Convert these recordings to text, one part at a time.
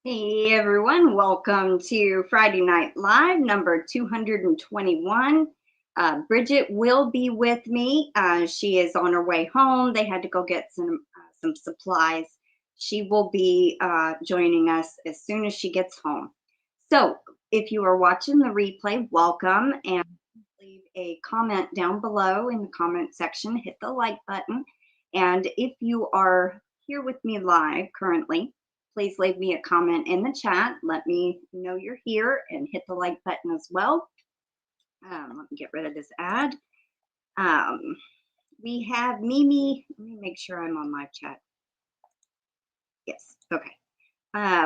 Hey everyone, welcome to Friday Night Live number 221. Bridget will be with me. She is on her way home. They had to go get some supplies. She will be joining us as soon as she gets home. So if you are watching the replay, welcome, and leave a comment down below in the comment section. Hit the like button. And if you are here with me live currently, please leave me a comment in the chat. Let me know you're here and hit the like button as well. Let me get rid of this ad. We have Mimi. Let me make sure I'm on live chat. Yes, okay.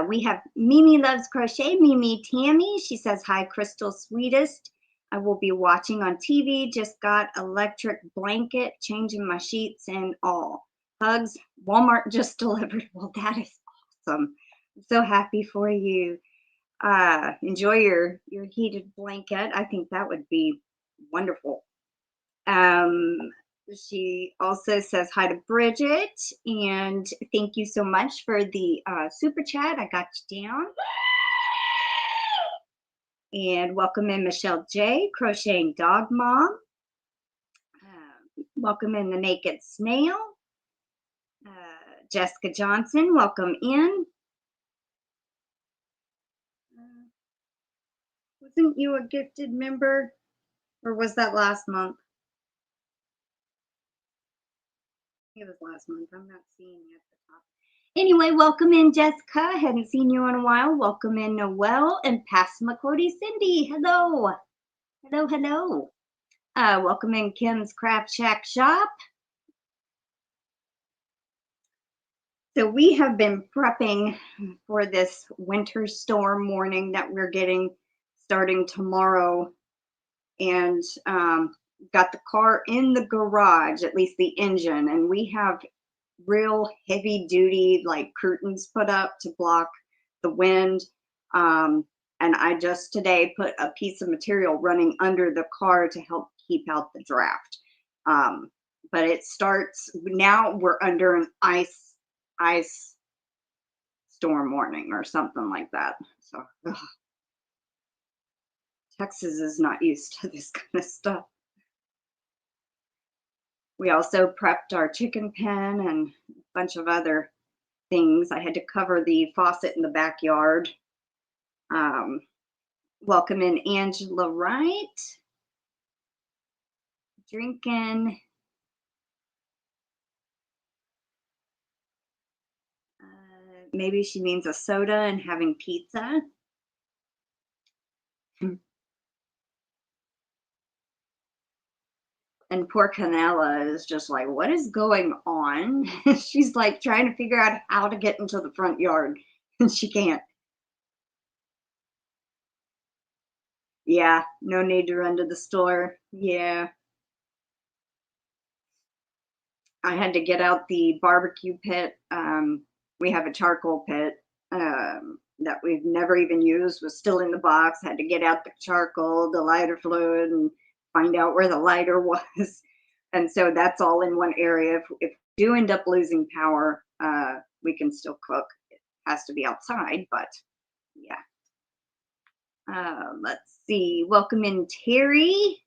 We have Mimi Loves Crochet, MimiTammy. She says, hi, Crystal Sweetest. I will be watching on TV. Just got electric blanket, changing my sheets and all. Hugs. Walmart just delivered. Well, that is awesome. I'm so happy for you. Enjoy your heated blanket. I think that would be wonderful. She also says hi to Bridget, and thank you so much for the super chat. I got you down. And welcome in MichelleJ, CrochetingDogMom. Welcome in the Naked Snail. Jessica Johnson, welcome in. Wasn't you a gifted member, or was that last month? It was last month. I'm not seeing you at the top. Anyway, welcome in, Jessica. I hadn't seen you in a while. Welcome in, Noelle and Passamaquoddy Cindy. Hello. Hello, hello. Welcome in, Kim's Craft Shack Shop. So we have been prepping for this winter storm warning that we're getting starting tomorrow, and got the car in the garage, at least the engine, and we have real heavy duty like curtains put up to block the wind. And I just today put a piece of material running under the car to help keep out the draft. But it starts now, we're under an ice storm warning or something like that. So ugh. Texas is not used to this kind of stuff. We also prepped our chicken pen and a bunch of other things. I had to cover the faucet in the backyard. Welcome in, Angela Wright. Drinking. Maybe she means a soda and having pizza. And poor Canella is just like, what is going on? She's like trying to figure out how to get into the front yard, and she can't. Yeah, no need to run to the store. Yeah. I had to get out the barbecue pit. We have a charcoal pit that we've never even used, was still in the box. Had to get out the charcoal, the lighter fluid, and find out where the lighter was. And so that's all in one area. If we do end up losing power, we can still cook. It has to be outside, but yeah. Let's see. Welcome in, Terry.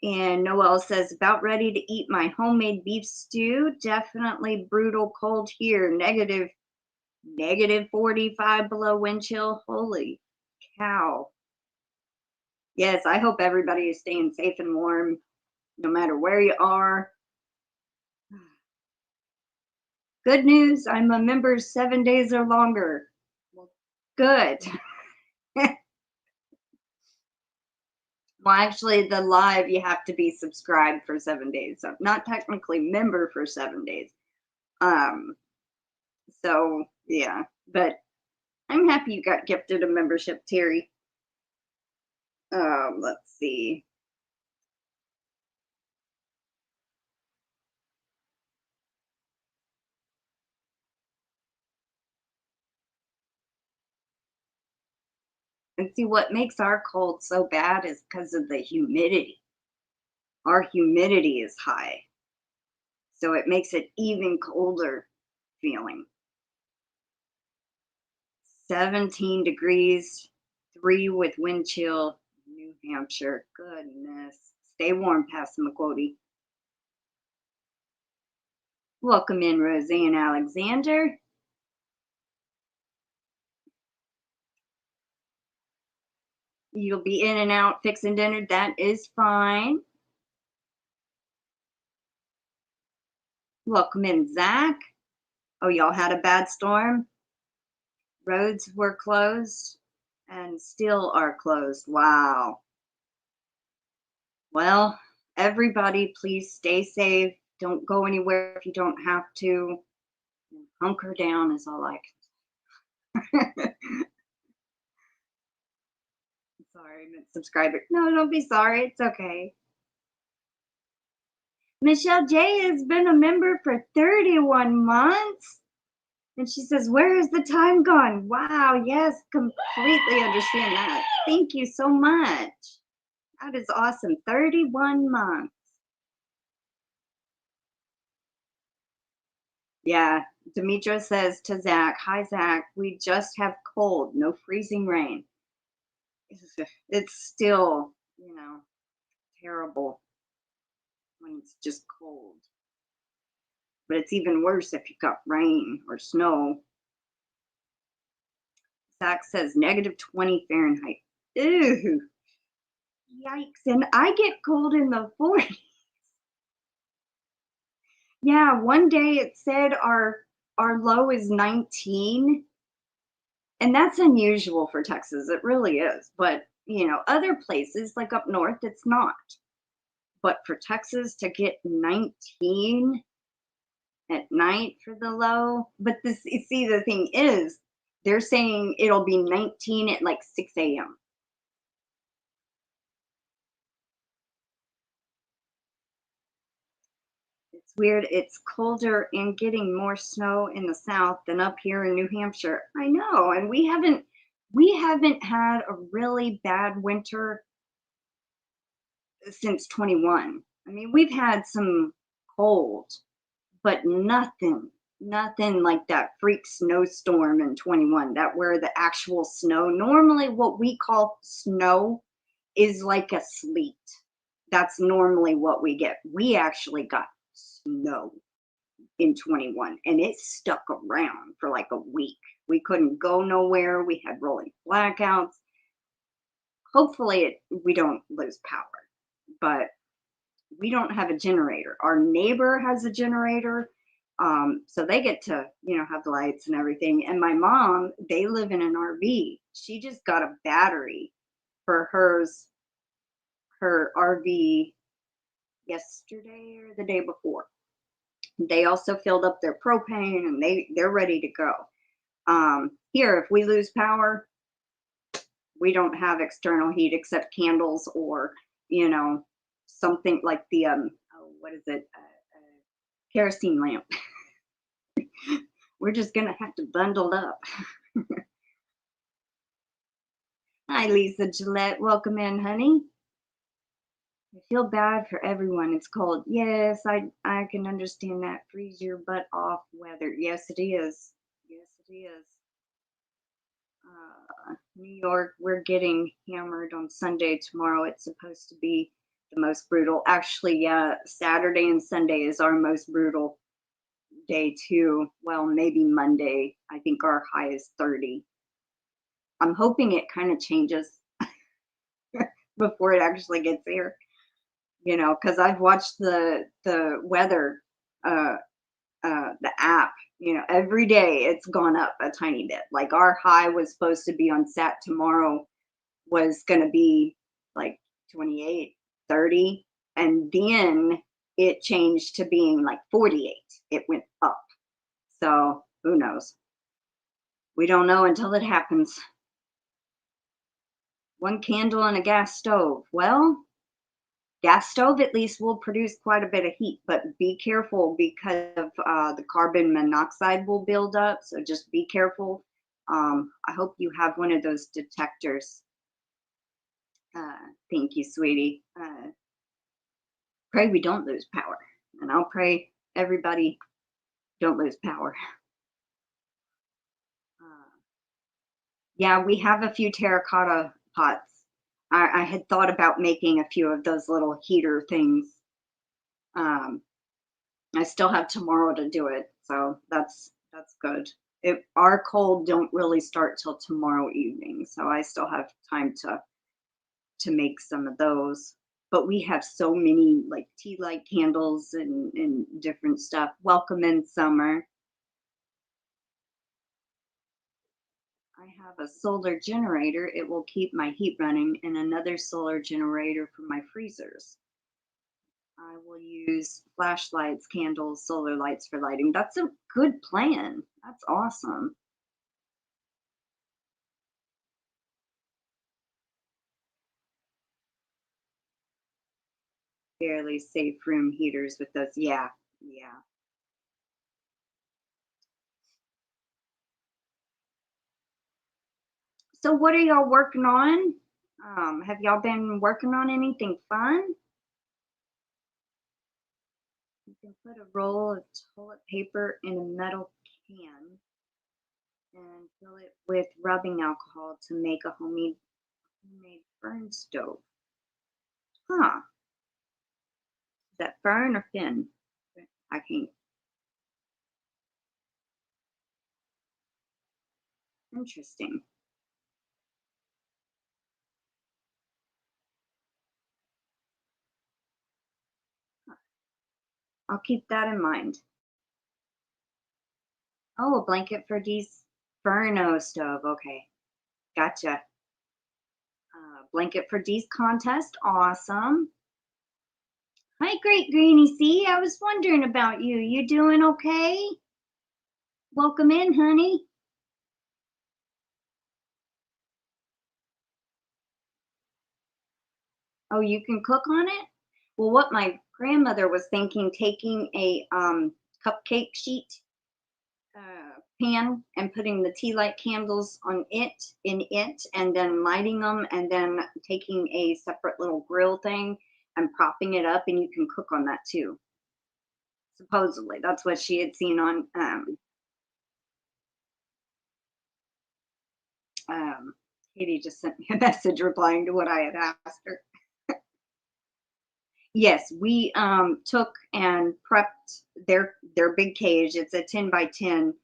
And Noelle says, about ready to eat my homemade beef stew. Definitely brutal cold here. Negative 45 below wind chill. Holy cow. Yes, I hope everybody is staying safe and warm, no matter where you are. Good news, I'm a member 7 days or longer. Well, good. Well, actually, the live, you have to be subscribed for 7 days. So not technically member for 7 days. So, yeah. But I'm happy you got gifted a membership, Terry. Let's see. And see, what makes our cold so bad is because of the humidity. Our humidity is high. So it makes it even colder feeling. 17 degrees, 3 with wind chill, New Hampshire. Goodness. Stay warm, Passamaquoddy. Welcome in, RoseannAlexander. You'll be in and out fixing dinner. That is fine. Welcome in, Zach. Oh, y'all had a bad storm? Roads were closed and still are closed. Wow. Well, everybody, please stay safe. Don't go anywhere if you don't have to. Hunker down is all I can. Sorry, subscriber. No, don't be sorry. It's okay. MichelleJ has been a member for 31 months. And she says, where is the time gone? Wow, yes, completely understand that. Thank you so much. That is awesome. 31 months. Yeah, Demetra says to Zach, hi, Zach, we just have cold, no freezing rain. It's still, you know, terrible when it's just cold. But it's even worse if you've got rain or snow. Zach says negative 20 Fahrenheit. Ew. Yikes. And I get cold in the 40s. Yeah, one day it said our low is 19. And that's unusual for Texas. It really is. But, you know, other places like up north, it's not. But for Texas to get 19 at night for the low, but this, you see, the thing is, they're saying it'll be 19 at like 6 a.m. It's weird. It's colder and getting more snow in the south than up here in New Hampshire. I know, and we haven't had a really bad winter since 21. I mean, we've had some cold, but nothing like that freak snowstorm in 21, that where the actual snow, normally what we call snow is like a sleet. That's normally what we get. We actually got snow in 21 and it stuck around for like a week. We couldn't go nowhere. We had rolling blackouts. Hopefully we don't lose power, but we don't have a generator. Our neighbor has a generator. So they get to, you know, have the lights and everything. And my mom, they live in an RV. She just got a battery for her RV yesterday or the day before. They also filled up their propane and they're ready to go. Here, if we lose power, we don't have external heat except candles or, you know, something like the, what is it? Kerosene lamp. We're just gonna have to bundle up. Hi, Lisa Gillette. Welcome in, honey. I feel bad for everyone. It's cold. Yes, I can understand that. Freeze your butt off weather. Yes, it is. Yes, it is. New York, we're getting hammered on Sunday. Tomorrow it's supposed to be the most brutal. Actually, yeah, Saturday and Sunday is our most brutal day too. Well, maybe Monday. I think our high is 30. I'm hoping it kind of changes before it actually gets here. You know, because I've watched the weather, the app. You know, every day it's gone up a tiny bit. Like our high was supposed to be on Sat tomorrow was going to be like 28, 30, and then it changed to being like 48. It went up. So who knows? We don't know until it happens. One candle on a gas stove. Well, gas stove at least will produce quite a bit of heat, but be careful because of the carbon monoxide will build up. So just be careful. I hope you have one of those detectors. Thank you, sweetie. Pray we don't lose power, and I'll pray everybody don't lose power. Yeah, we have a few terracotta pots. I had thought about making a few of those little heater things. Um, I still have tomorrow to do it, so that's good. Our cold don't really start till tomorrow evening, so I still have time to make some of those. But we have so many like tea light candles and different stuff. Welcome in summer. I have a solar generator. It will keep my heat running, and another solar generator for my freezers. I will use flashlights, candles, solar lights for lighting. That's a good plan. That's awesome. Fairly safe room heaters with those. Yeah, yeah. So what are y'all working on? Have y'all been working on anything fun? You can put a roll of toilet paper in a metal can and fill it with rubbing alcohol to make a homemade fern stove. Huh. Is that fern or fin? I can't. Interesting. I'll keep that in mind. Oh, a blanket for Dee's Ferno stove. Okay. Gotcha. Blanket for Dee's contest. Awesome. Hi, Great Granny C. I was wondering about you. You doing okay? Welcome in, honey. Oh, you can cook on it? Well, what my grandmother was thinking, taking a cupcake sheet pan and putting the tea light candles on it, and then lighting them, and then taking a separate little grill thing and propping it up, and you can cook on that too. Supposedly, that's what she had seen on. Katie just sent me a message replying to what I had asked her. Yes, we took and prepped their big cage. It's a 10 by 10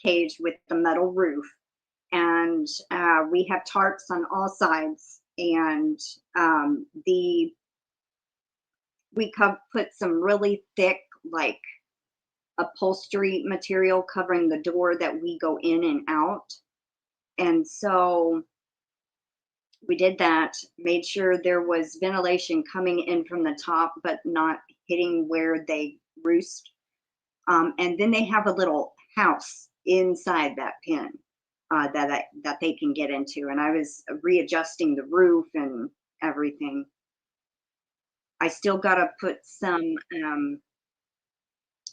cage with the metal roof, and we have tarps on all sides. And the we put some really thick like upholstery material covering the door that we go in and out. And so we did that, made sure there was ventilation coming in from the top, but not hitting where they roost. And then they have a little house inside that pen that they can get into. And I was readjusting the roof and everything. I still got to put some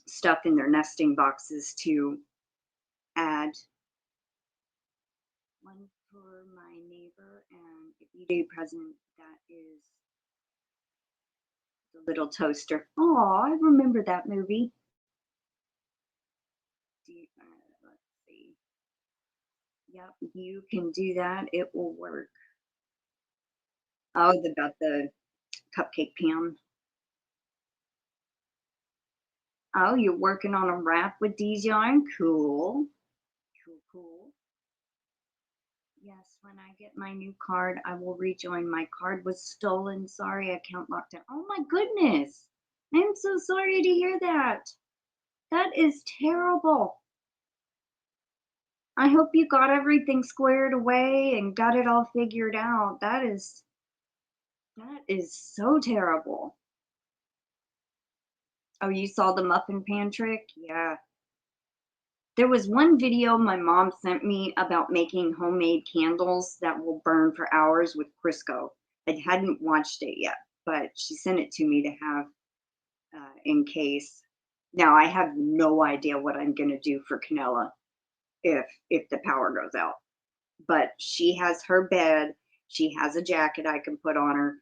stuff in their nesting boxes to add. One for my neighbor, and if you do present, that is the little toaster. Oh, I remember that movie. Let's see. Yep, you can do that. It will work. Oh, about the cupcake pan. Oh, you're working on a wrap with these yarn? Cool. Cool, cool. Yes, when I get my new card, I will rejoin. My card was stolen. Sorry, account locked down. Oh my goodness. I'm so sorry to hear that. That is terrible. I hope you got everything squared away and got it all figured out. That is so terrible. Oh, you saw the muffin pan trick? Yeah. There was one video my mom sent me about making homemade candles that will burn for hours with Crisco. I hadn't watched it yet, but she sent it to me to have in case. Now I have no idea what I'm gonna do for Canella if the power goes out. But she has her bed. She has a jacket I can put on her.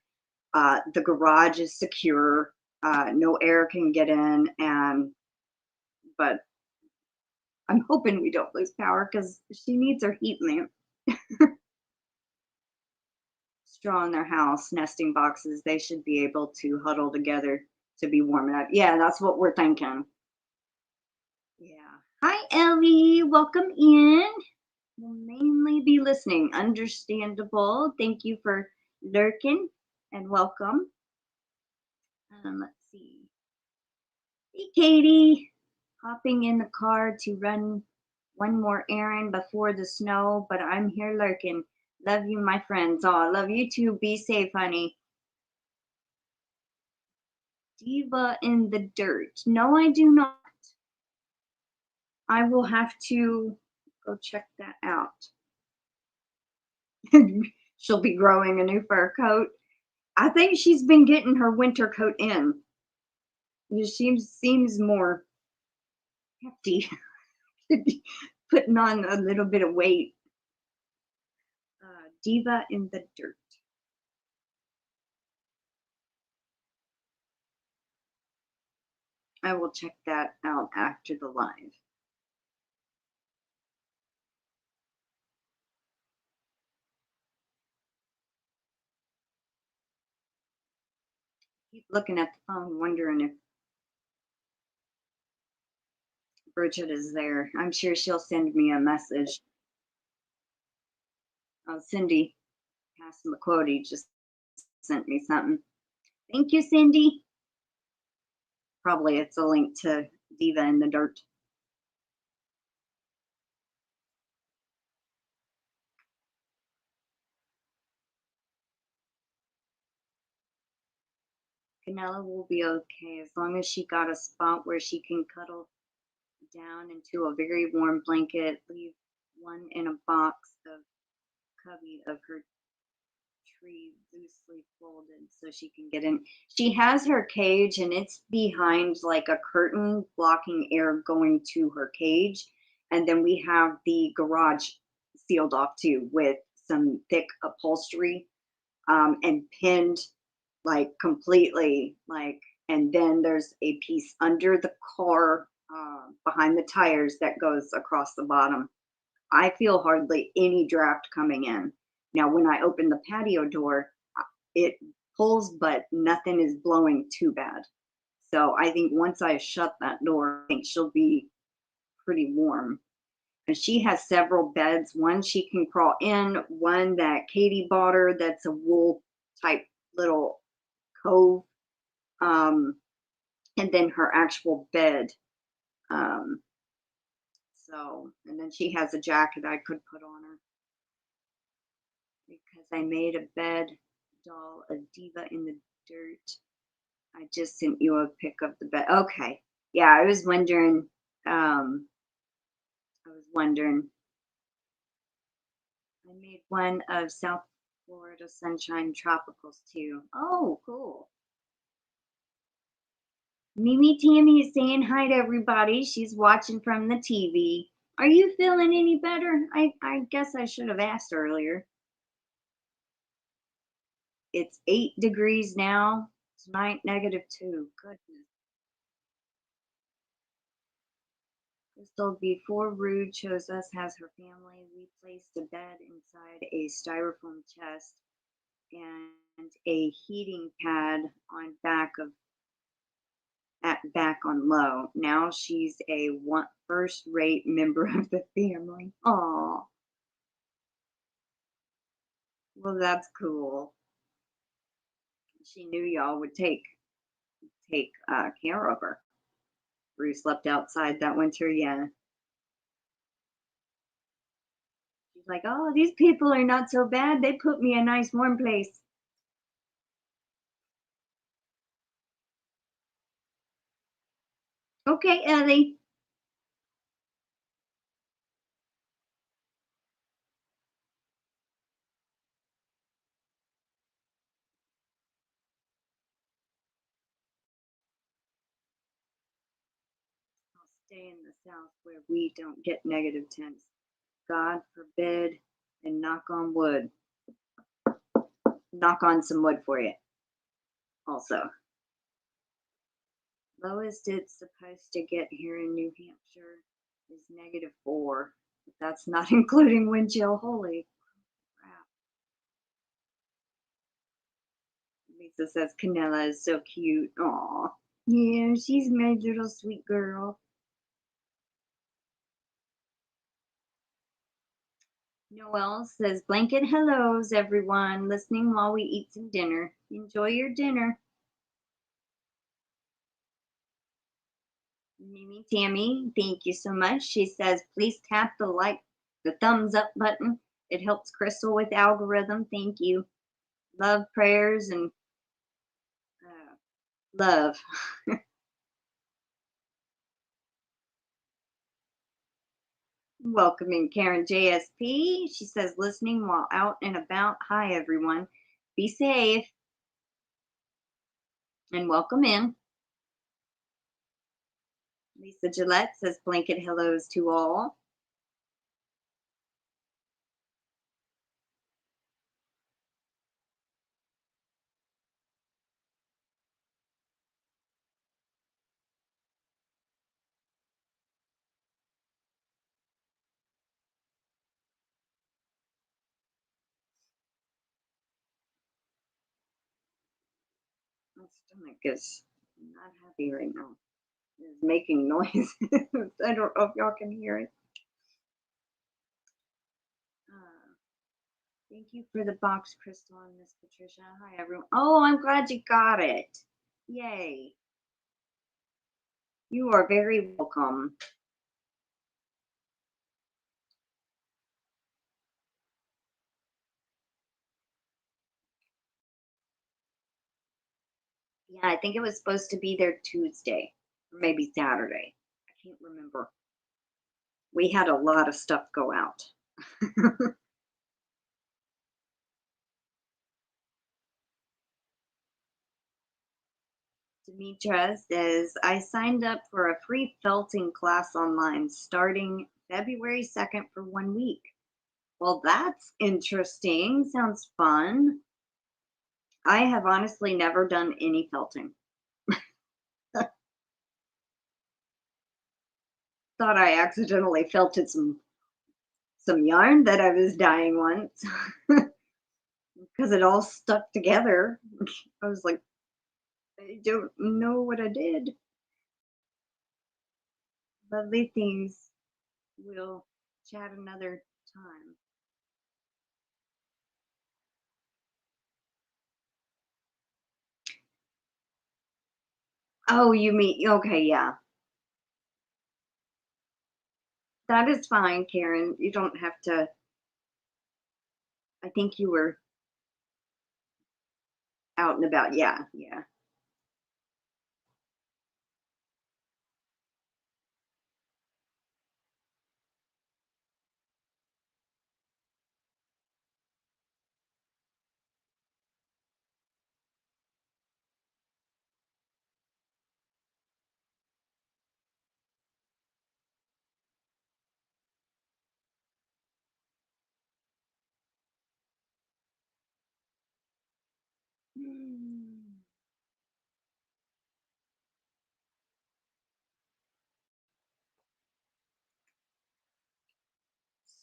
The garage is secure. No air can get in, and but I'm hoping we don't lose power because she needs her heat lamp. Straw in their house, nesting boxes, they should be able to huddle together to be warm enough. Yeah, that's what we're thinking. Yeah. Hi, Ellie. Welcome in. We'll mainly be listening. Understandable. Thank you for lurking and welcome. Let's see. Hey, Katie. Hopping in the car to run one more errand before the snow, but I'm here lurking. Love you, my friends. Oh, I love you too. Be safe, honey. Diva in the dirt. No, I do not. I will have to go check that out. She'll be growing a new fur coat. I think she's been getting her winter coat in. She seems more hefty, putting on a little bit of weight. Diva in the dirt. I will check that out after the live. Keep looking at the phone, wondering if Bridget is there. I'm sure she'll send me a message. Cindy Passamaquoddy just sent me something. Thank you, Cindy. Probably it's a link to Diva in the Dirt. Canella will be okay as long as she got a spot where she can cuddle down into a very warm blanket. Leave one in a box of cubby of her tree loosely folded so she can get in. She has her cage and it's behind like a curtain blocking air going to her cage. And then we have the garage sealed off too with some thick upholstery and pinned like completely like, and then there's a piece under the car behind the tires that goes across the bottom. I feel hardly any draft coming in. Now, when I open the patio door, it pulls, but nothing is blowing too bad. So I think once I shut that door, I think she'll be pretty warm. And she has several beds. One she can crawl in, one that Katie bought her that's a wool type little cove, and then her actual bed. And then she has a jacket I could put on her. Because I made a bed doll, a diva in the dirt. I just sent you a pic of the bed. Okay. Yeah, I was wondering. I made one of South Florida Sunshine Tropicals too. Oh, cool. MimiTammy is saying hi to everybody. She's watching from the TV. Are you feeling any better? I guess I should have asked earlier. It's 8 degrees now. Tonight, -2. Goodness. Crystal, before Rude chose us as her family, we placed a bed inside a styrofoam chest and a heating pad on back on low. Now she's a first-rate member of the family. Aw. Well, that's cool. She knew y'all would take care of her. Bruce slept outside that winter, yeah. She's like, oh, these people are not so bad. They put me in a nice warm place. Okay, Ellie. I'll stay in the South where we don't get negative temps. God forbid, and knock on wood. Knock on some wood for you. Also, lowest it's supposed to get here in New Hampshire is -4. But that's not including wind chill. Holy crap. Lisa says Canella is so cute. Aw. Yeah, she's my little sweet girl. Noelle says, blanket hellos, everyone. Listening while we eat some dinner. Enjoy your dinner. MimiTammy, thank you so much. She says, please tap the thumbs up button. It helps Crystal with algorithm. Thank you. Love, prayers, and love. Welcoming Karen JSP. She says, listening while out and about. Hi, everyone. Be safe. And welcome in. Lisa Gillette says, blanket hellos to all. My stomach is not happy right now. It's making noise. I don't know if y'all can hear it. Thank you for the box, Crystal and Miss Patricia. Hi, everyone. Oh, I'm glad you got it. Yay. You are very welcome. Yeah, I think it was supposed to be there Tuesday or maybe Saturday. I can't remember. We had a lot of stuff go out. Demetra says, I signed up for a free felting class online starting February 2nd for 1 week. Well, that's interesting. Sounds fun. I have honestly never done any felting. Thought I accidentally felted some yarn that I was dyeing once because it all stuck together. I was like, I don't know what I did. Lovely things. We'll chat another time. Oh, you mean, okay, yeah. That is fine, Karen. You don't have to. I think you were out and about. Yeah, yeah.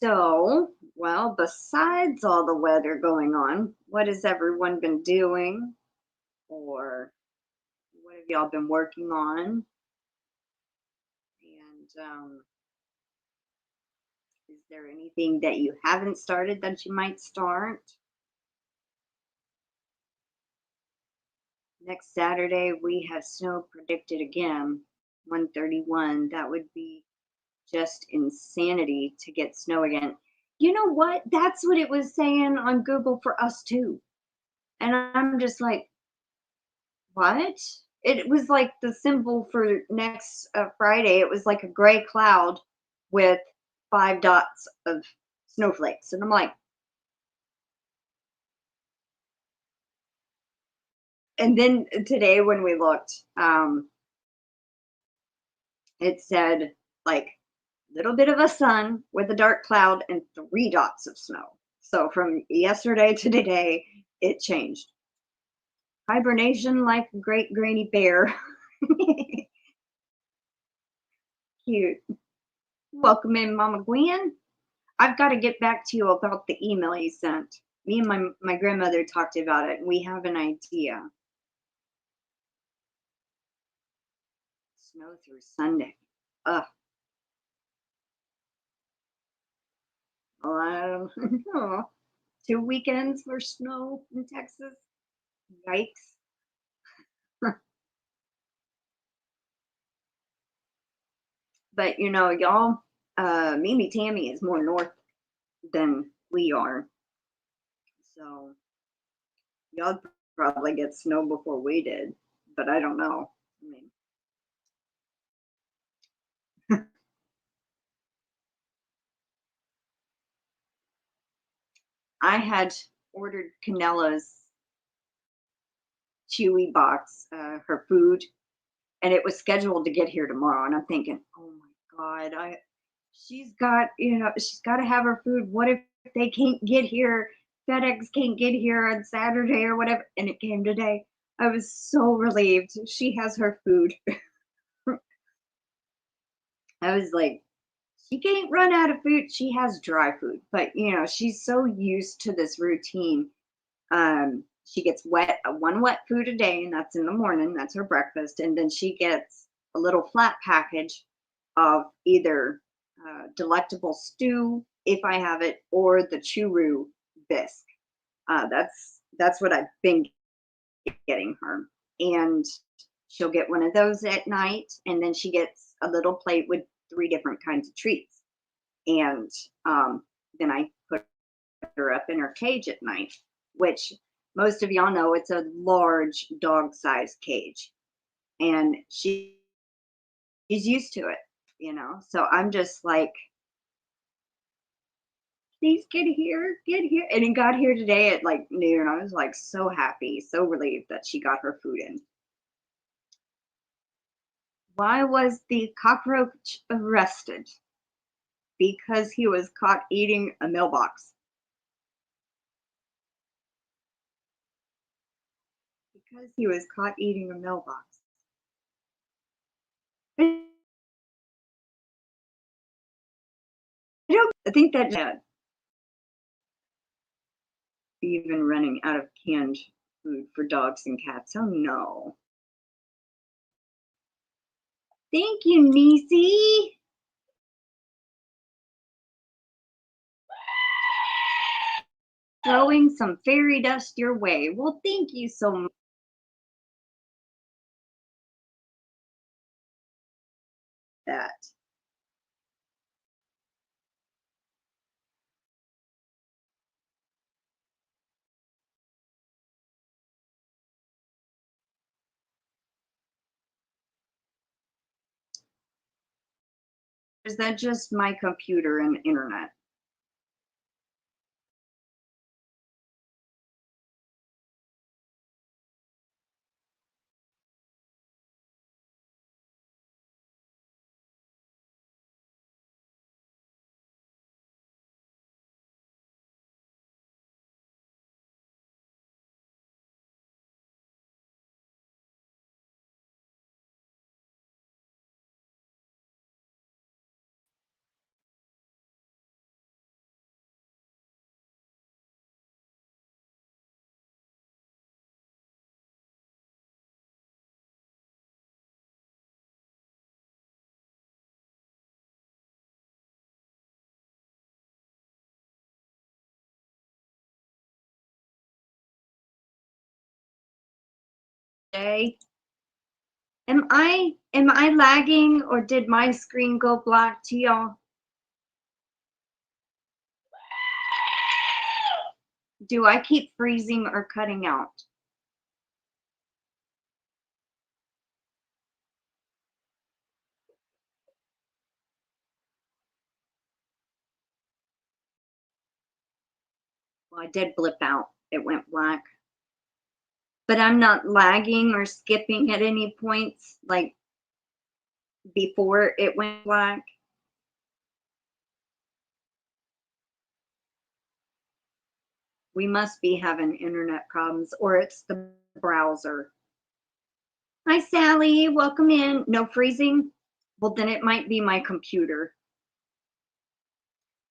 So, well, besides all the weather going on, what has everyone been doing? Or what have y'all been working on? And is there anything that you haven't started that you might start? Next Saturday, we have snow predicted again, 131. That would be just insanity to get snow again. You know what? That's what it was saying on Google for us too. And I'm just like, what? It was like the symbol for next Friday. It was like a gray cloud with 5 dots of snowflakes. And I'm like, and then today when we looked, it said like little bit of a sun with a dark cloud and 3 dots of snow. So from yesterday to today, it changed. Hibernation like a great granny bear. Cute. Welcome in, Mama Gwen. I've got to get back to you about the email you sent. Me and my grandmother talked about it, and we have an idea. Snow through Sunday. Ugh. Well, 2 weekends for snow in Texas. Yikes. But you know, y'all, MimiTammy is more north than we are. So y'all probably get snow before we did, but I don't know. I mean, I had ordered Canella's Chewy box, her food, and it was scheduled to get here tomorrow. And I'm thinking, oh my God, she's got, you know, she's got to have her food. What if they can't get here? FedEx can't get here on Saturday or whatever. And it came today. I was so relieved. She has her food. I was like, she can't run out of food. She has dry food, but you know, she's so used to this routine. She gets one wet food a day, and that's in the morning. That's her breakfast. And then she gets a little flat package of either delectable stew, if I have it, or the churu bisque. That's what I've been getting her. And she'll get one of those at night, and then she gets a little plate with 3 different kinds of treats. And then I put her up in her cage at night, which most of y'all know it's a large dog-sized cage, and she's used to it, you know. So I'm just like, please get here, and it got here today at like noon. I was like so happy, so relieved that she got her food in. Why was the cockroach arrested? Because he was caught eating a mailbox. Because he was caught eating a mailbox. I think that even running out of canned food for dogs and cats. Oh no. Thank you, Niecy. Throwing some fairy dust your way. Well, thank you so much. That. Is that just my computer and internet? Am I lagging, or did my screen go black to y'all? Do I keep freezing or cutting out? Well, I did blip out. It went black. But I'm not lagging or skipping at any points, like before it went black. We must be having internet problems, or it's the browser. Hi, Sally. Welcome in. No freezing? Well, then it might be my computer.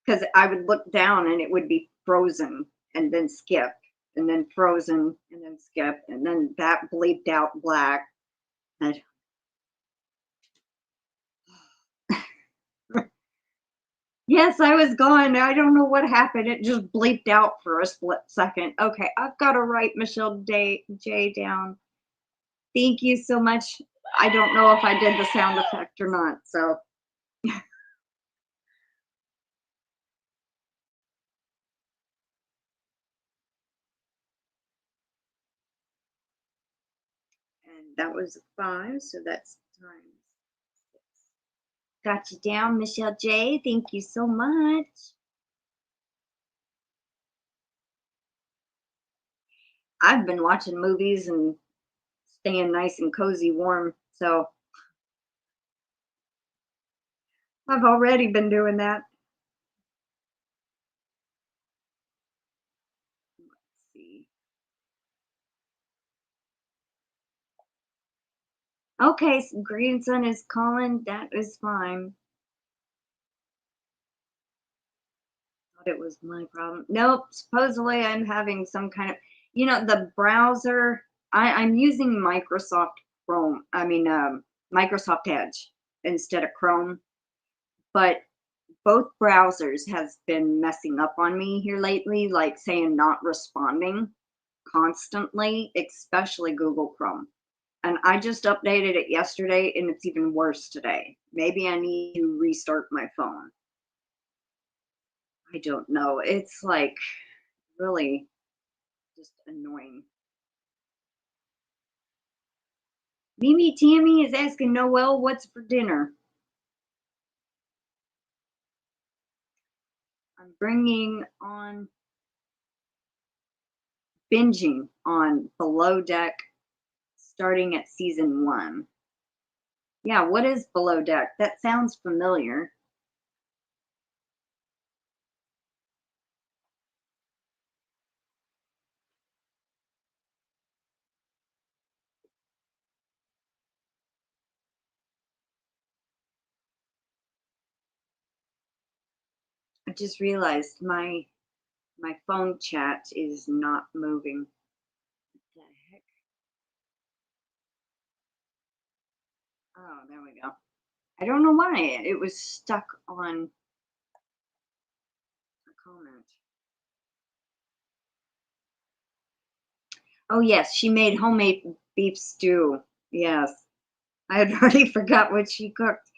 because I would look down and it would be frozen and then skip and then frozen and then skip and then that bleeped out black. And yes, I was gone. I don't know what happened. It just bleeped out for a split second. Okay, I've got to write MichelleJ down. Thank you so much. I don't know if I did the sound effect or not, so. And that was 5, so that's times 6. Got you down, MichelleJ. Thank you so much. I've been watching movies and staying nice and cozy warm, so I've already been doing that. Let's see. Okay, so grandson is calling. That is fine. Thought it was my problem. Nope. Supposedly I'm having some kind of, the browser. I'm using Microsoft Chrome. Microsoft Edge instead of Chrome. But both browsers has been messing up on me here lately, like saying not responding constantly, especially Google Chrome. And I just updated it yesterday and it's even worse today. Maybe I need to restart my phone. I don't know. It's like really just annoying. MimiTammy is asking Noelle what's for dinner. I'm bringing on binging on Below Deck starting at season 1. Yeah, what is Below Deck? That sounds familiar. I just realized my phone chat is not moving. What the heck? Oh, there we go. I don't know why it was stuck on a comment. Oh yes, she made homemade beef stew. Yes. I had already forgot what she cooked.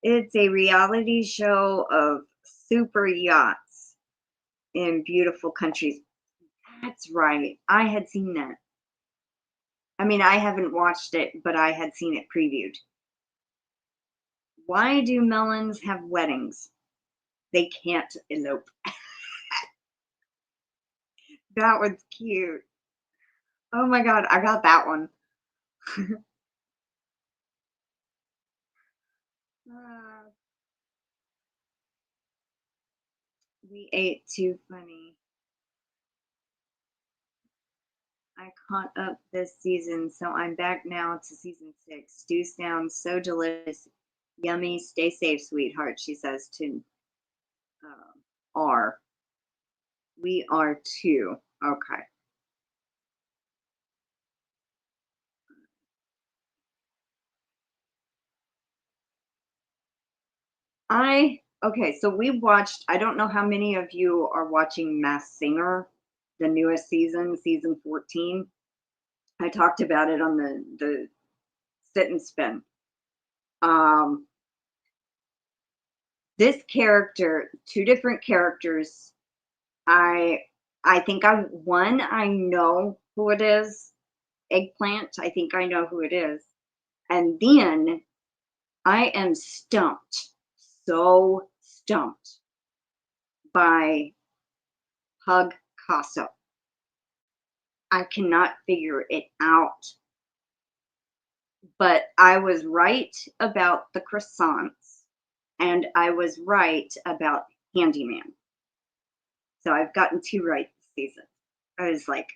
It's a reality show of super yachts in beautiful countries. That's right. I had seen that. I mean, I haven't watched it, but I had seen it previewed. Why do melons have weddings? They can't elope. That was cute. Oh my God, I got that one. Uh, we ate too funny. I caught up this season, so I'm back now to season 6. Stew sounds so delicious. Yummy. Stay safe, sweetheart, she says to R. We are too. Okay. Okay, so we watched, I don't know how many of you are watching Masked Singer, the newest season, season 14. I talked about it on the sit and spin. This character, two different characters, I think I know who it is. Eggplant, I think I know who it is. And then I am stumped, so stumped by Hug Casso. I cannot figure it out. But I was right about the croissants, and I was right about Handyman. So I've gotten 2 right this season. I was like,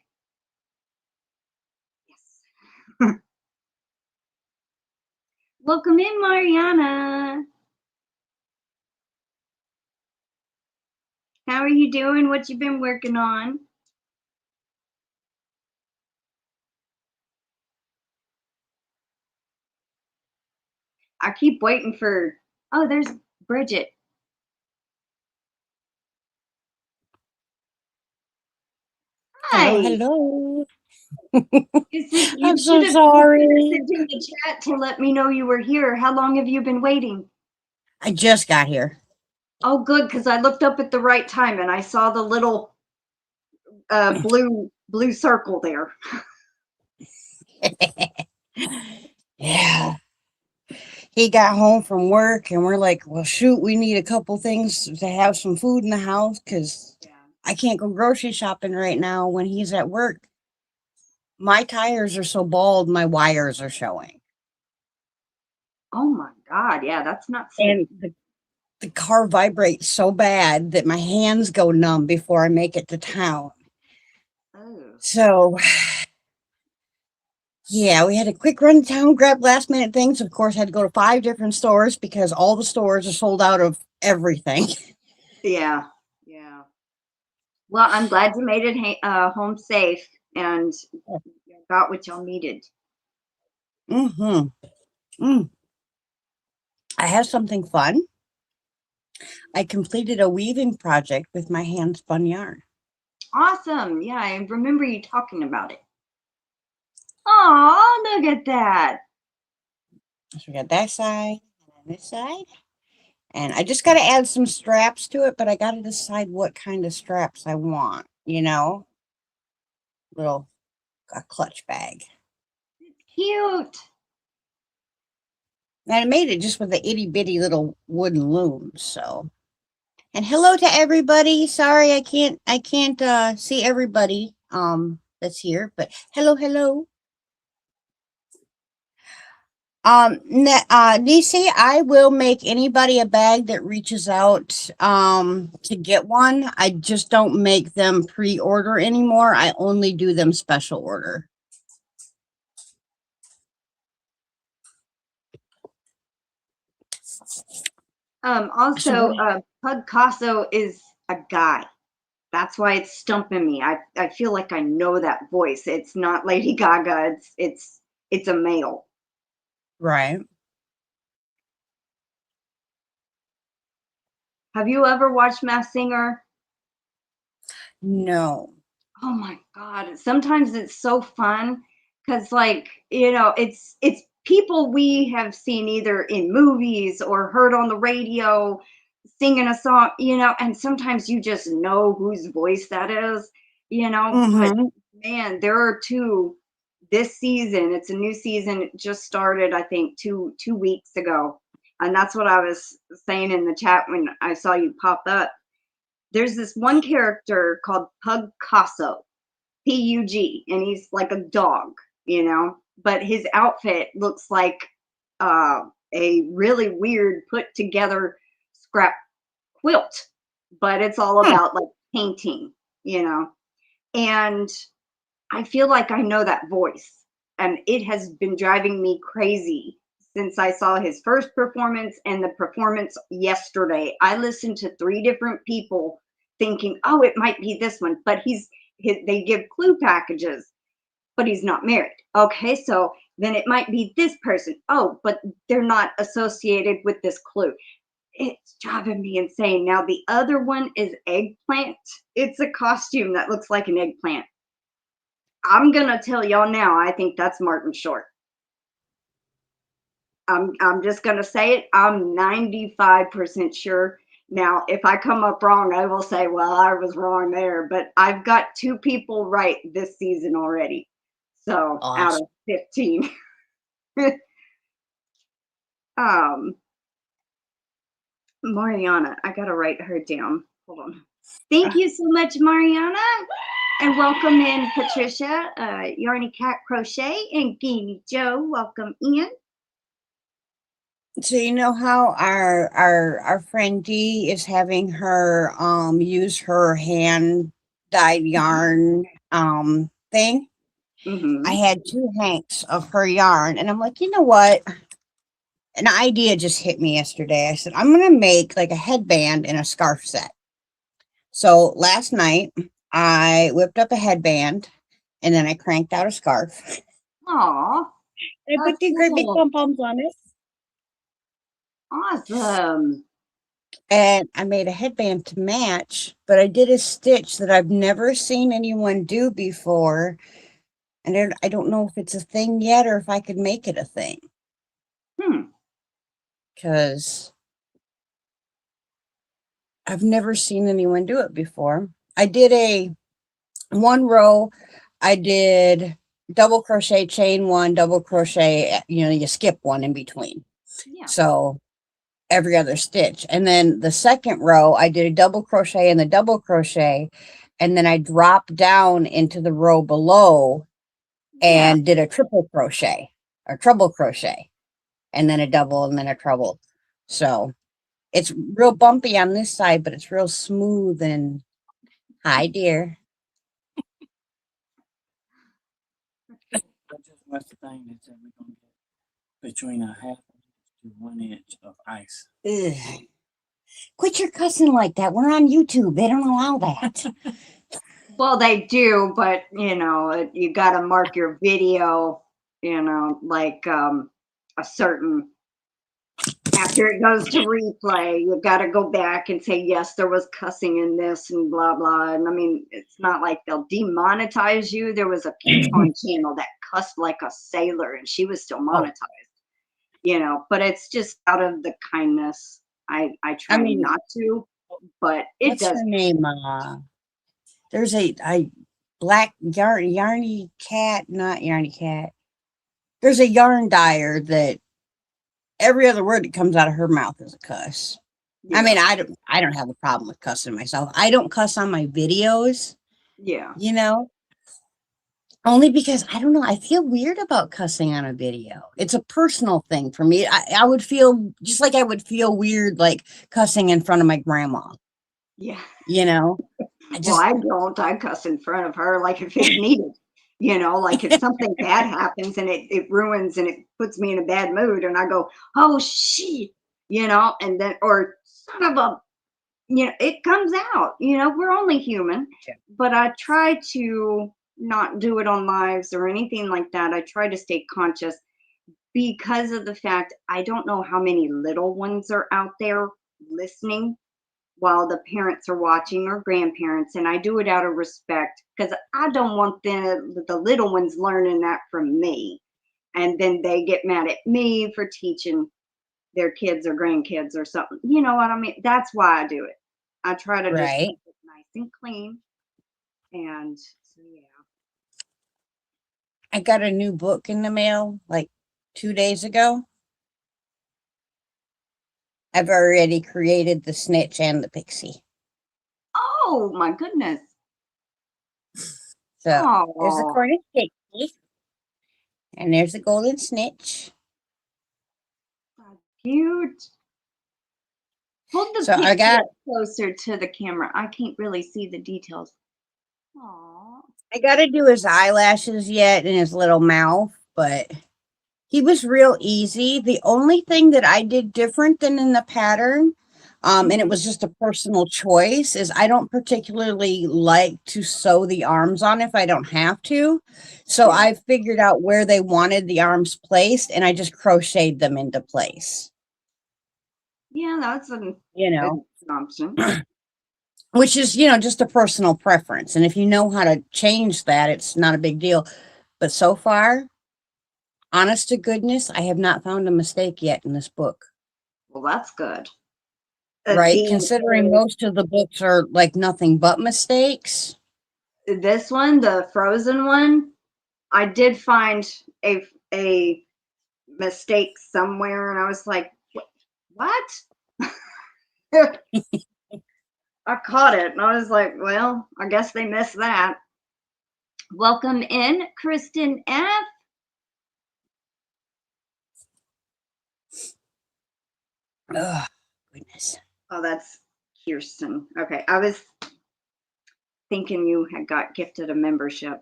yes. Welcome in, Mariana. How are you doing? What you been working on? I keep waiting for, oh, there's Bridget. Hello, Hi. hello. You I'm should so have sorry. messaged in the chat to let me know you were here. How long have you been waiting? I just got here. Oh, good, because I looked up at the right time and I saw the little blue circle there. Yeah. He got home from work and we're like, well, shoot, we need a couple things to have some food in the house because I can't go grocery shopping right now when he's at work. My tires are so bald, my wires are showing. Oh my God. Yeah, that's not safe. And the car vibrates so bad that my hands go numb before I make it to town. Oh. So yeah, we had a quick run to town, grab last minute things. Of course, had to go to 5 different stores because all the stores are sold out of everything. Yeah. Yeah. Well, I'm glad you made it home safe and got what y'all needed. Mm-hmm. Mm. I have something fun. I completed a weaving project with my hand spun yarn. Awesome. Yeah, I remember you talking about it. Oh, look at that. So we got that side and this side. And I just got to add some straps to it, but I got to decide what kind of straps I want, you know? Little a clutch bag. Cute. And I made it just with the itty bitty little wooden looms, so. And hello to everybody. Sorry I can't see everybody that's here, but hello. Nisi, I will make anybody a bag that reaches out to get one. I just don't make them pre-order anymore. I only do them special order. Also, Pugcasso is a guy. That's why it's stumping me. I feel like I know that voice. It's not Lady Gaga. It's a male. Right. Have you ever watched Masked Singer? No. Oh my God. Sometimes it's so fun because, like, you know, it's people we have seen either in movies or heard on the radio singing a song, you know, and sometimes you just know whose voice that is, you know. But man, there are two this season. It's a new season. It just started, I think, two weeks ago. And that's what I was saying in the chat when I saw you pop up. There's this one character called Pugcasso, Pug, and he's like a dog, you know, but his outfit looks like a really weird put together scrap quilt, but it's all about like painting, you know. And I feel like I know that voice, and it has been driving me crazy since I saw his first performance and the performance yesterday. I listened to 3 different people thinking, oh, it might be this one, but they give clue packages, but he's not married. Okay, so then it might be this person. Oh, but they're not associated with this clue. It's driving me insane. Now, the other one is eggplant. It's a costume that looks like an eggplant. I'm gonna tell y'all now, I think that's Martin Short. I'm just gonna say it. I'm 95% sure. Now, if I come up wrong, I will say, well, I was wrong there. But I've got 2 people right this season already. So Awesome. out of 15. Mariana, I gotta write her down. Hold on. Thank you so much, Mariana. And welcome in Patricia, Yarny Cat Crochet, and Guinea Joe. Welcome in. So you know how our friend Dee is having her use her hand dyed yarn thing. I had 2 hanks of her yarn, and I'm like, you know what? An idea just hit me yesterday. I said, I'm gonna make like a headband and a scarf set. So last night I whipped up a headband and then I cranked out a scarf. Aw, I put two great big cool. pom-poms on it. Awesome. And I made a headband to match, but I did a stitch that I've never seen anyone do before. And I don't know if it's a thing yet or if I could make it a thing. Because I've never seen anyone do it before. I did one row. I did double crochet, chain one, double crochet, you skip one in between. Yeah. So every other stitch. And then the second row, I did a double crochet and the double crochet. And then I dropped down into the row below and did a triple crochet or treble crochet. And then a double and then a treble. So it's real bumpy on this side, but it's real smooth and hi, dear. What's the thing that said we're going to get between a half to 1 inch of ice? Ugh. Quit your cussing like that. We're on YouTube. They don't allow that. Well, they do, but you got to mark your video, like a certain, after it goes to replay, you got to go back and say, yes, there was cussing in this and blah, blah. And I mean, it's not like they'll demonetize you. There was a coupon channel that cussed like a sailor and she was still monetized, but it's just out of the kindness. I try not to, but it what's does. her name? There's a black Yarny Cat, not Yarny Cat. There's a yarn dyer that every other word that comes out of her mouth is a cuss. Yeah. I mean, I don't have a problem with cussing myself. I don't cuss on my videos. Yeah. Only because I don't know. I feel weird about cussing on a video. It's a personal thing for me. I would feel just like I would feel weird like cussing in front of my grandma. Yeah. I don't. I cuss in front of her like if it's needed. Like if something bad happens and it ruins and it puts me in a bad mood and I go, oh shit, and then, or son of a, it comes out, we're only human, but I try to not do it on lives or anything like that. I try to stay conscious because of the fact I don't know how many little ones are out there listening while the parents are watching or grandparents, and I do it out of respect because I don't want the little ones learning that from me, and then they get mad at me for teaching their kids or grandkids or something. You know what I mean? That's why I do it. I try to just keep it nice and clean, and so yeah. I got a new book in the mail like 2 days ago. I've already created the snitch and the pixie. Oh my goodness. So there's the Cornish pixie. And there's the golden snitch. That's cute. Hold the pixie closer to the camera. I can't really see the details. Aww. I got to do his eyelashes yet and his little mouth, but he was real easy. The only thing that I did different than in the pattern, and it was just a personal choice, is I don't particularly like to sew the arms on if I don't have to. So I figured out where they wanted the arms placed, and I just crocheted them into place. Yeah, that's an option. Which is, just a personal preference. And if you know how to change that, it's not a big deal. But so far, honest to goodness, I have not found a mistake yet in this book. Well, that's good. Right? Considering most of the books are like nothing but mistakes. This one, the frozen one, I did find a mistake somewhere, and I was like, what? I caught it, and I was like, well, I guess they missed that. Welcome in, Kristen F. Oh, goodness. Oh, that's Kirsten. Okay, I was thinking you had got gifted a membership,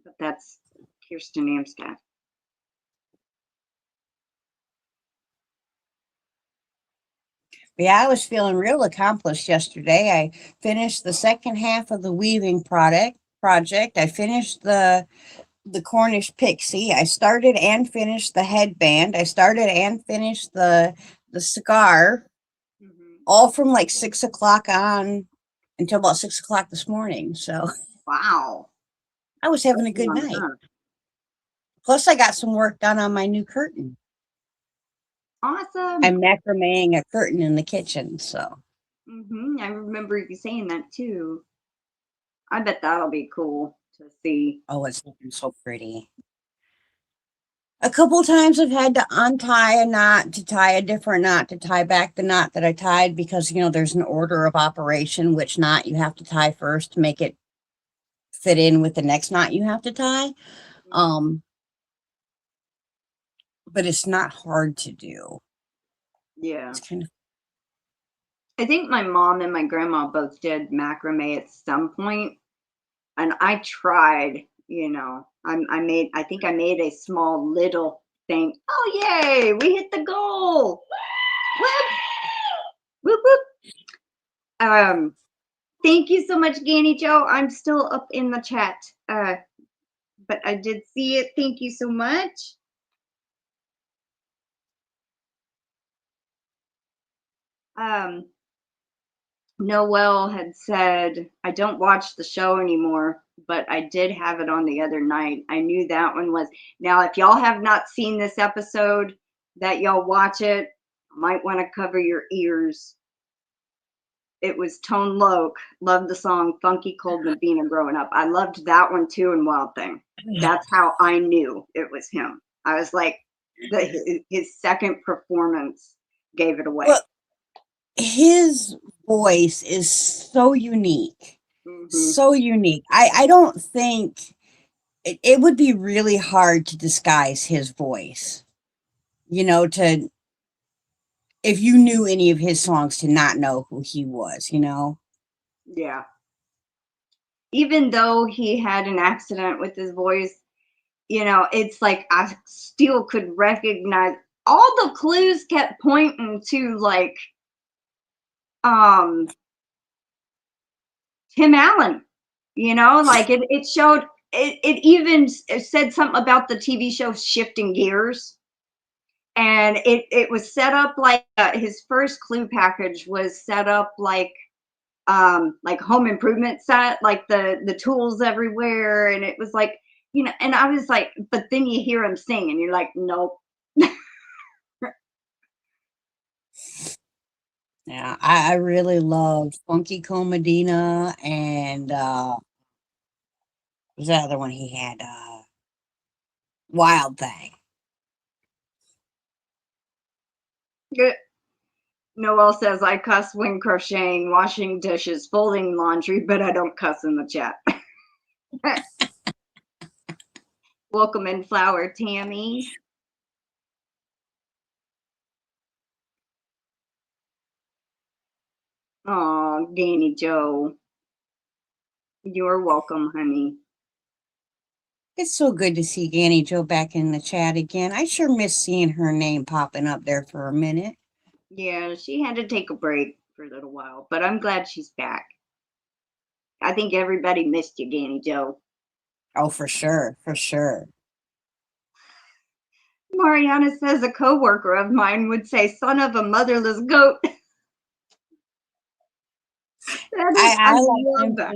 but that's Kirsten Amstad. Yeah, I was feeling real accomplished yesterday. I finished the second half of the weaving project. I finished the Cornish pixie. I started and finished the headband. I started and finished the scarf, all from like 6 o'clock on until about 6 o'clock this morning. So Wow. I was having a good night. Plus, I got some work done on my new curtain. Awesome. I'm macrameing a curtain in the kitchen. So I remember you saying that too. I bet that'll be cool to see. oh, it's looking so pretty. A couple times I've had to untie a knot to tie a different knot to tie back the knot that I tied because, there's an order of operation, which knot you have to tie first to make it fit in with the next knot you have to tie. But it's not hard to do. Yeah. It's kind of. I think my mom and my grandma both did macrame at some point, and I tried, I think I made a small little thing. Oh, yay, we hit the goal. Whoop, whoop. Thank you so much, Ganny Joe. I'm still up in the chat, but I did see it. Thank you so much. Noelle had said, I don't watch the show anymore, but I did have it on the other night. I knew that one was. Now, if y'all have not seen this episode, that y'all watch it, might want to cover your ears. It was Tone Loc. Loved the song Funky Cold Medina growing up. I loved that one too in Wild Thing. That's how I knew it was him. I was like, his second performance gave it away. Well, his voice is so unique. So unique. I don't think it would be really hard to disguise his voice. If you knew any of his songs, to not know who he was, Yeah. Even though he had an accident with his voice, it's like I still could recognize all the clues kept pointing to like Tim Allen, like it showed it even said something about the TV show Shifting Gears. And it was set up like his first clue package was set up like home improvement set, like the tools everywhere, and it was like, and I was like, but then you hear him sing and you're like, nope. Yeah, I really loved Funky Cold Medina, and what was the other one he had? Wild Thing. Good. Noelle says, I cuss when crocheting, washing dishes, folding laundry, but I don't cuss in the chat. Welcome in, Flower Tammy. Oh, Danny Joe. You're welcome, honey. It's so good to see Ganny Joe back in the chat again. I sure miss seeing her name popping up there for a minute. Yeah, she had to take a break for a little while, but I'm glad she's back. I think everybody missed you, Ganny Joe. Oh, for sure, for sure. Mariana says a coworker of mine would say, son of a motherless goat. I love that.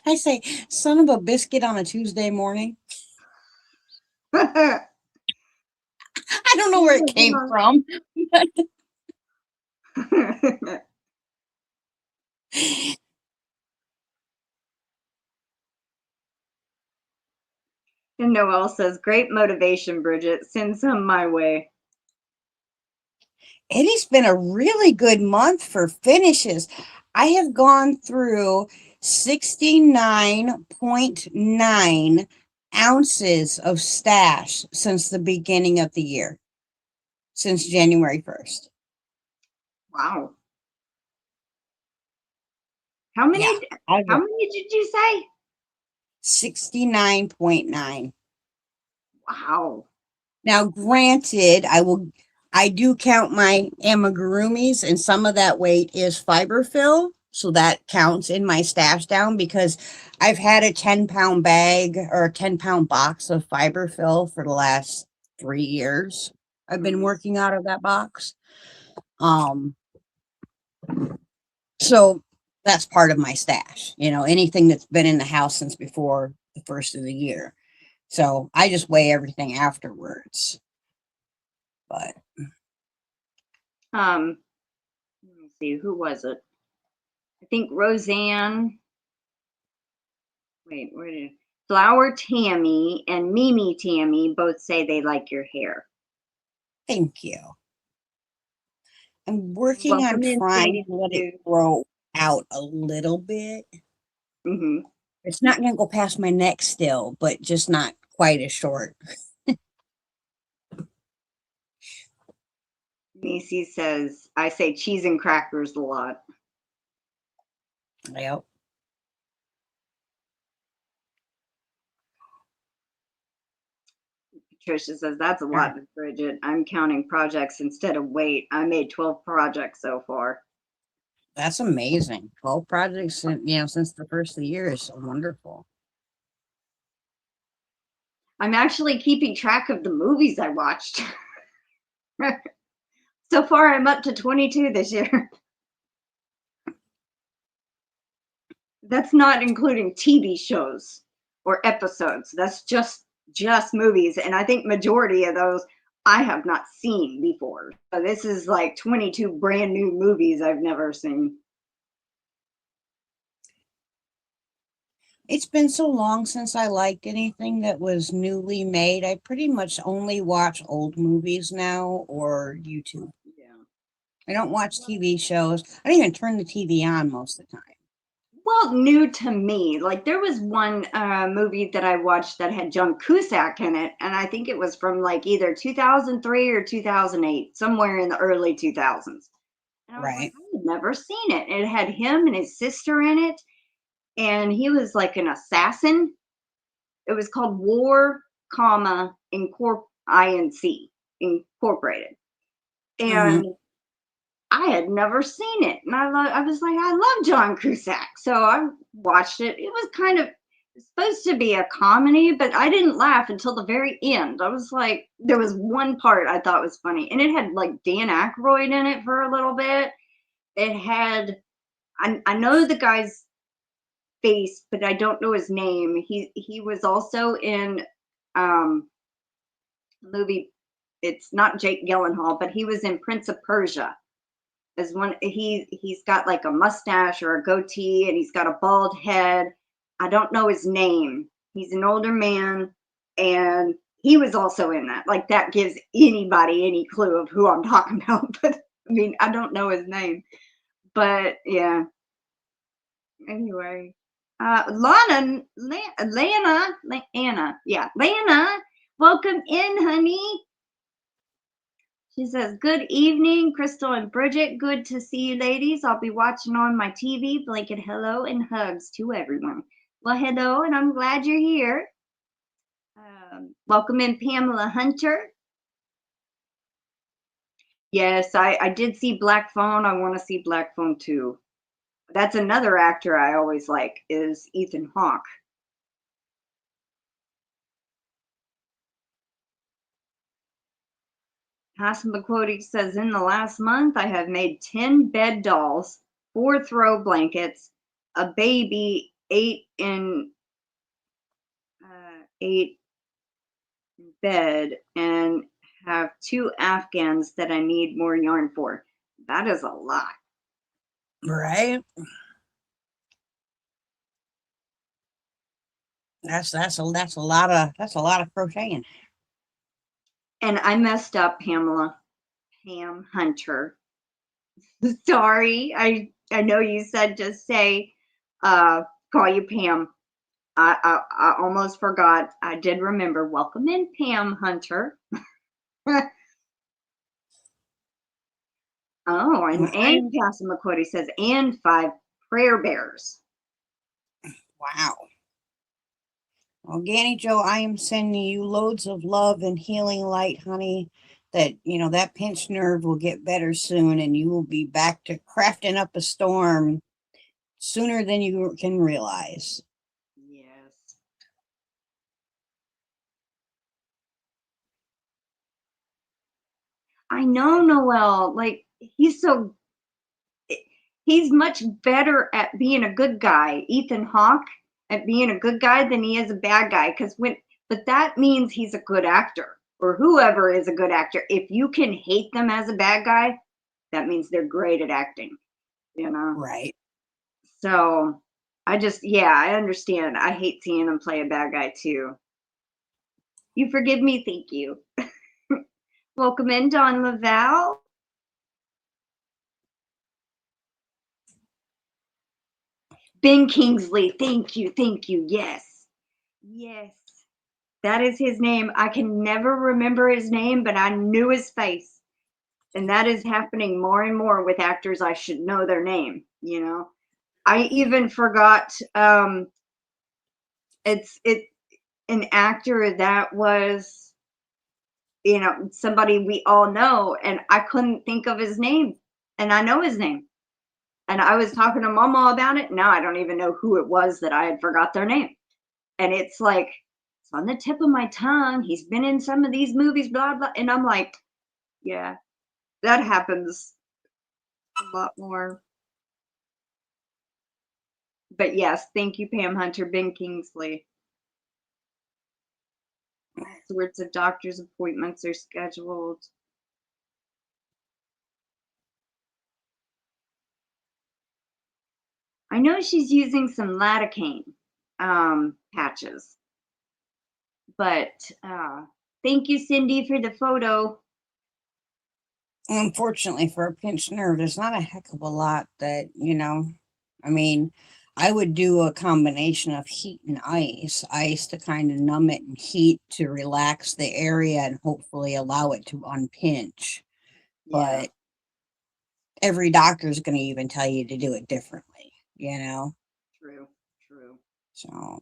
I say, son of a biscuit on a Tuesday morning. I don't know where it came from. And Noelle says, great motivation, Bridget. Send some my way. It has been a really good month for finishes. I have gone through 69.9 ounces of stash since the beginning of the year, since January 1st. Wow. How many did you say? 69.9. Wow. Now, granted, I I do count my amigurumis, and some of that weight is fiber fill. So that counts in my stash down because I've had a 10-pound bag or a 10-pound box of fiber fill for the last 3 years. I've been working out of that box. So that's part of my stash, you know, anything that's been in the house since before the first of the year. So I just weigh everything afterwards. But Let me see, who was it? I think Roseanne. Wait, where did Flower Tammy and MimiTammy both say they like your hair. thank you. I'm working on Welcome in, trying Cindy. to let it grow out a little bit. Mm-hmm. It's not going to go past my neck still, but just not quite as short. Macy says, I say cheese and crackers a lot. Yep. Patricia says, that's a lot, Bridget. I'm counting projects instead of weight. I made 12 projects so far. That's amazing. 12 projects, you know, since the first of the year is so wonderful. I'm actually keeping track of the movies I watched. So far, I'm up to 22 this year. That's not including TV shows or episodes. That's just movies. And I think majority of those I have not seen before. So this is like 22 brand new movies I've never seen. It's been so long since I liked anything that was newly made. I pretty much only watch old movies now or YouTube. Yeah. I don't watch TV shows. I don't even turn the TV on most of the time. Well, new to me. Like there was one movie that I watched that had John Cusack in it, and I think it was from like either 2003 or 2008, somewhere in the early 2000s. And I was like, Right. I've never seen it. It had him and his sister in it, and he was like an assassin. It was called War, Inc. Incorporated, Mm-hmm. and I had never seen it, and I was like, I love John Cusack, so I watched it. It was kind of supposed to be a comedy, but I didn't laugh until the very end. I was like, there was one part I thought was funny, and it had like Dan Aykroyd in it for a little bit. It had, I know the guy's face, but I don't know his name. He was also in a movie. It's not Jake Gyllenhaal, but he was in Prince of Persia. As one, he's got like a mustache or a goatee, and he's got a bald head. I don't know his name. He's an older man, and he was also in that. Like that gives anybody any clue of who I'm talking about. But I mean, I don't know his name. But yeah. Anyway, Lana, welcome in, honey. She says, good evening, Crystal and Bridget. Good to see you, ladies. I'll be watching on my TV. Blanket hello and hugs to everyone. Well, hello, and I'm glad you're here. Welcome in, Pamela Hunter. Yes, I did see Black Phone. I want to see Black Phone too. That's another actor I always like is Ethan Hawke. Passamaquoddy says, in the last month, I have made 10 bed dolls, 4 throw blankets, a baby, 8 in bed, and have 2 Afghans that I need more yarn for. That is a lot. Right. That's a lot of crocheting. And I messed up, Pamela. Pam Hunter. Sorry. I know you said just say call you Pam. I almost forgot. I did remember. Welcome in, Pam Hunter. Oh, and Passamaquoddy says, and 5 prayer bears. Wow. Well, Ganny Joe, I am sending you loads of love and healing light, honey. that, you know, that pinched nerve will get better soon and you will be back to crafting up a storm sooner than you can realize. Yes. I know, Noelle. Like, he's much better at being a good guy, Ethan Hawke, at being a good guy than he is a bad guy. But that means he's a good actor, or whoever is a good actor. If you can hate them as a bad guy, that means they're great at acting, you know? Right. So I understand. I hate seeing him play a bad guy too. You forgive me? Thank you. Welcome in, Don Laval. Ben Kingsley, thank you, yes. Yes, that is his name. I can never remember his name, but I knew his face. And that is happening more and more with actors. I should know their name, you know. I even forgot it's an actor that was, you know, somebody we all know, and I couldn't think of his name. And I know his name. And I was talking to Mama about it. Now I don't even know who it was that I had forgot their name. And it's like, it's on the tip of my tongue. He's been in some of these movies, blah, blah. And I'm like, yeah, that happens a lot more. But yes, thank you, Pam Hunter, Ben Kingsley. All sorts of doctor's appointments are scheduled. I know she's using some lidocaine patches. But thank you, Cindy, for the photo. Unfortunately, for a pinched nerve, there's not a heck of a lot that, you know, I mean, I would do a combination of heat and ice to kind of numb it, and heat to relax the area and hopefully allow it to unpinch. Yeah. But every doctor is going to even tell you to do it differently, you know? True. So.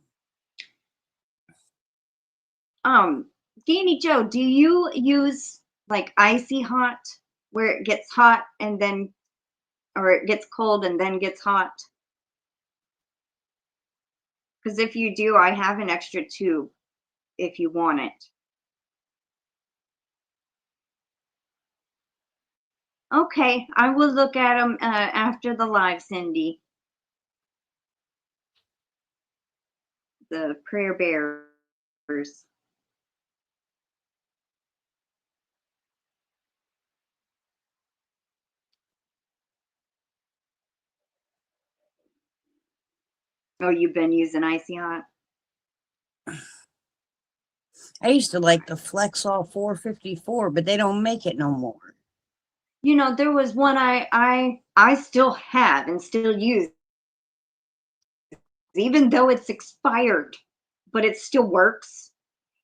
Danny Joe, do you use like icy hot where it gets hot and then, or it gets cold and then gets hot? Because if you do, I have an extra tube if you want it. Okay, I will look at them after the live, Cindy. The prayer bearers. Oh, you've been using icy hot? I used to like the Flexall 454, but they don't make it no more. You know, there was one I still have and still use, even though it's expired, but it still works.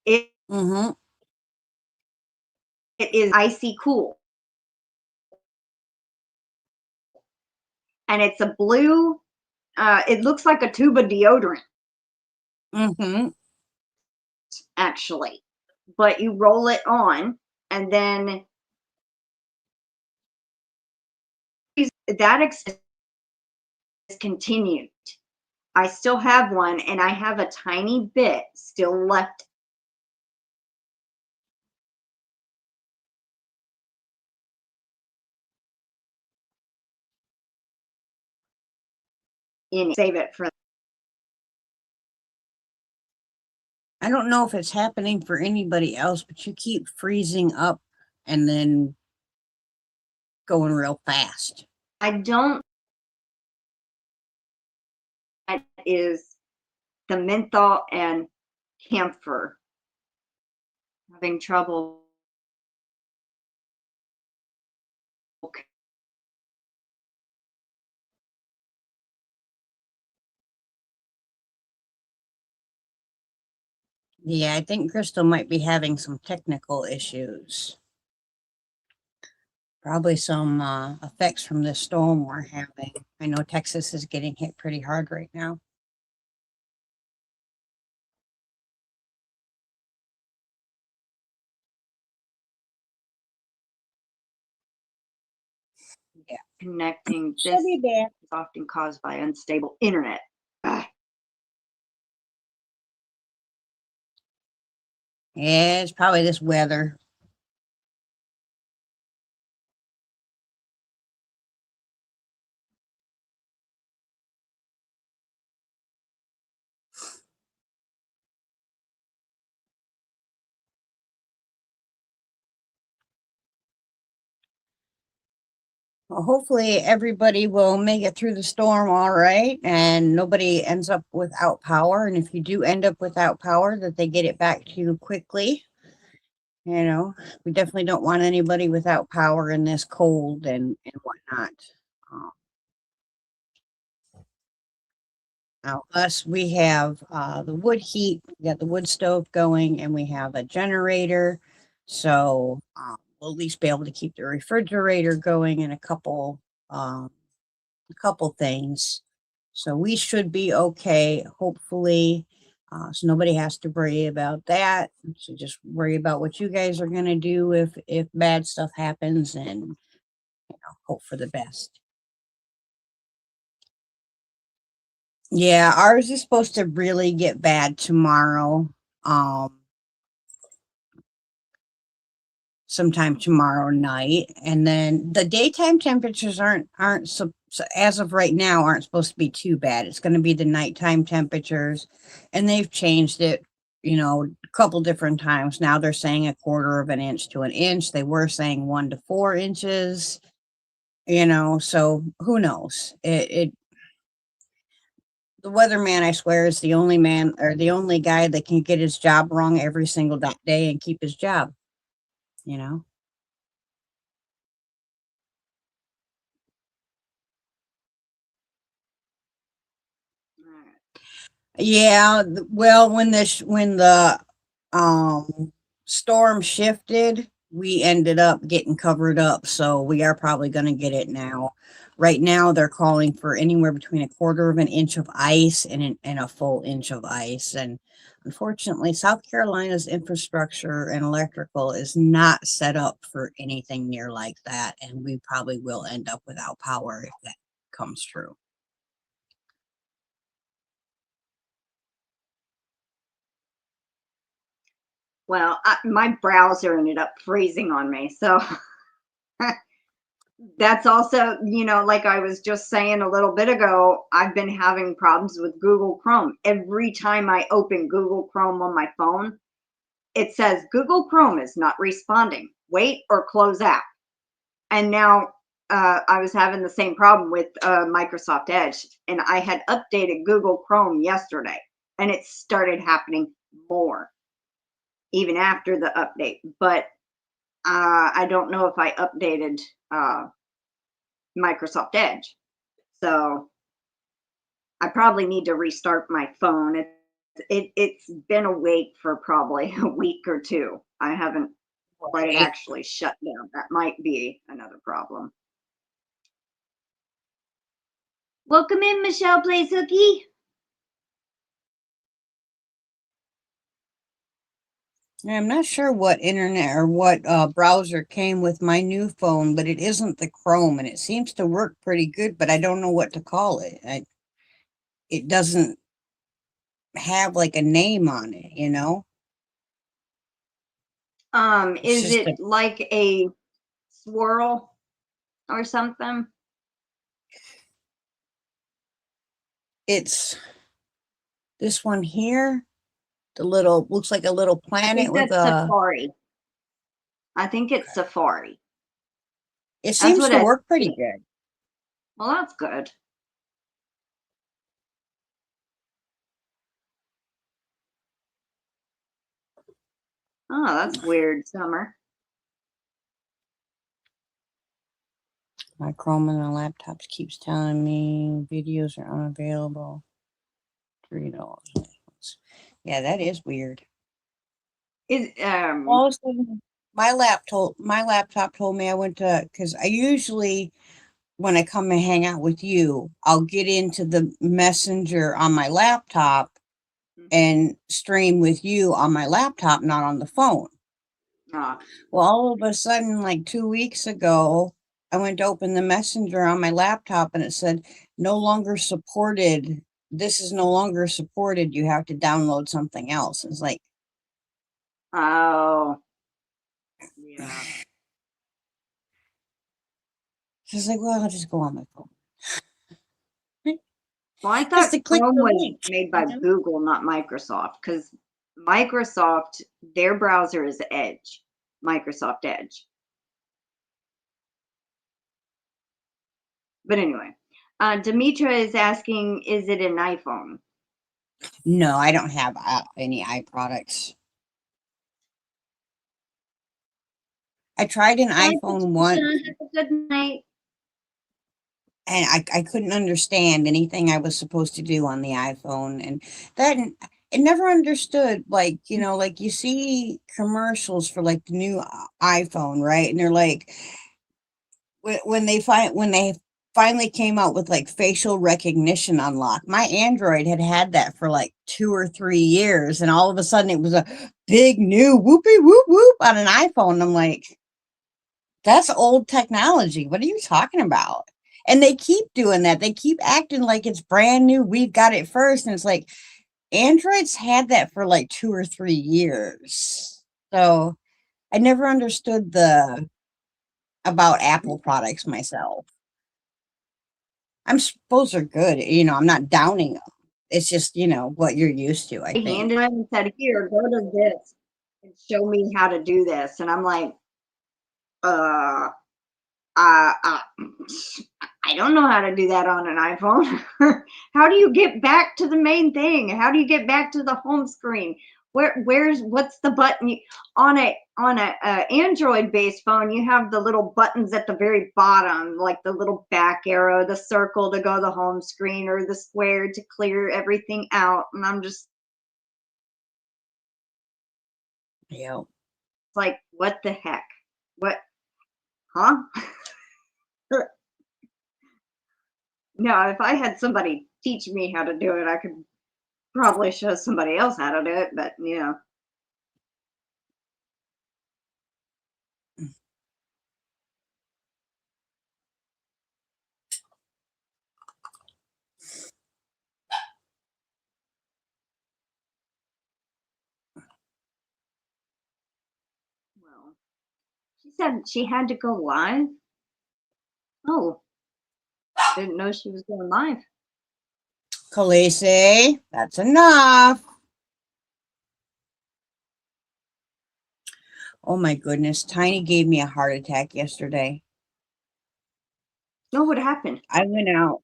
It is icy cool. And it's a blue, it looks like a tube of deodorant. Actually. But you roll it on and then that is continued. I still have one and I have a tiny bit still left in it. Save it for. I don't know if it's happening for anybody else, but you keep freezing up and then going real fast. I don't. That is the menthol and camphor. Having trouble. Yeah, I think Crystal might be having some technical issues. Probably some effects from the storm we're having. I know Texas is getting hit pretty hard right now. connecting. She'll This be back. is often caused by unstable internet. Ugh. Yeah, it's probably this weather. Well, hopefully everybody will make it through the storm all right and nobody ends up without power. And if you do end up without power, that they get it back to you quickly. You know, we definitely don't want anybody without power in this cold and whatnot. Now, us, we have the wood heat, we got the wood stove going, and we have a generator. So we'll at least be able to keep the refrigerator going and a couple things. So we should be okay, hopefully. So nobody has to worry about that. So just worry about what you guys are gonna do if bad stuff happens, and hope for the best. Yeah, ours is supposed to really get bad tomorrow. Sometime tomorrow night, and then the daytime temperatures aren't so as of right now aren't supposed to be too bad. It's going to be the nighttime temperatures, and they've changed it, a couple different times. Now they're saying 1/4 of an inch to an inch. They were saying 1 to 4 inches. So who knows? The weatherman, I swear, is the only man or the only guy that can get his job wrong every single day and keep his job. Yeah, well, when the storm shifted, we ended up getting covered up, so we are probably going to get it now. Right now, they're calling for anywhere between 1/4 of an inch of ice and a full inch of ice. And unfortunately, South Carolina's infrastructure and electrical is not set up for anything near like that, and we probably will end up without power if that comes true. Well, my browser ended up freezing on me. So that's also, like I was just saying a little bit ago, I've been having problems with Google Chrome. Every time I open Google Chrome on my phone, it says Google Chrome is not responding. Wait or close app. And now I was having the same problem with Microsoft Edge, and I had updated Google Chrome yesterday, and it started happening more even after the update. But I don't know if I updated Microsoft Edge. So I probably need to restart my phone. It's been awake for probably a week or two. I haven't let it actually shut down. That might be another problem. Welcome in, Michelle Plays Hooky. I'm not sure what internet or what browser came with my new phone, but it isn't the Chrome, and it seems to work pretty good, but I don't know what to call it. It doesn't have like a name on it, Is it like a swirl or something? It's this one here. The little looks like a little planet with a Safari. I think it's Safari. It seems to work pretty good. Well, that's good. Oh, that's weird, Summer. My Chrome on the laptops keeps telling me videos are unavailable. $3. Yeah, that is weird. All of a sudden, my laptop told me I went to, because I usually, when I come and hang out with you, I'll get into the messenger on my laptop and stream with you on my laptop, not on the phone. Well, all of a sudden, like 2 weeks ago, I went to open the messenger on my laptop and it said no longer supported. This is no longer supported. You have to download something else. It's like, Oh, yeah. she's like, well, I'll just go on my phone. Well, I Just thought to click Chrome the was link. made by Google, not Microsoft, because Microsoft, their browser is Edge, Microsoft Edge. But anyway, Demetra is asking, is it an iPhone? No, I don't have any iProducts. I tried an iPhone once. Have a good night. And I couldn't understand anything I was supposed to do on the iPhone. And that, it never understood, like, you know, like you see commercials for like the new iPhone, right? And they're like, when they finally came out with like facial recognition unlock, my Android had that for like 2 or 3 years. And all of a sudden it was a big new whoopee whoop whoop on an iPhone. I'm like, that's old technology. What are you talking about? And they keep doing that. They keep acting like it's brand new. We've got it first. And it's like, Androids had that for like 2 or 3 years. So I never understood about Apple products myself. I'm suppose they're good. You know, I'm not downing them. It's just, you know, what you're used to, I He think. handed him and said, here, go to this and show me how to do this. And I'm like, I don't know how to do that on an iPhone. How do you get back to the main thing? How do you get back to the home screen? What's the button on a Android based phone? You have the little buttons at the very bottom, like the little back arrow, the circle to go to the home screen, or the square to clear everything out. And I'm just Yeah. like, what the heck? What? Huh? No, if I had somebody teach me how to do it, I could probably show somebody else how to do it, but you know. Well, she said she had to go live. Oh, didn't know she was going live. Khaleesi, that's enough. Oh my goodness. Tiny gave me a heart attack yesterday. No, what happened? I went out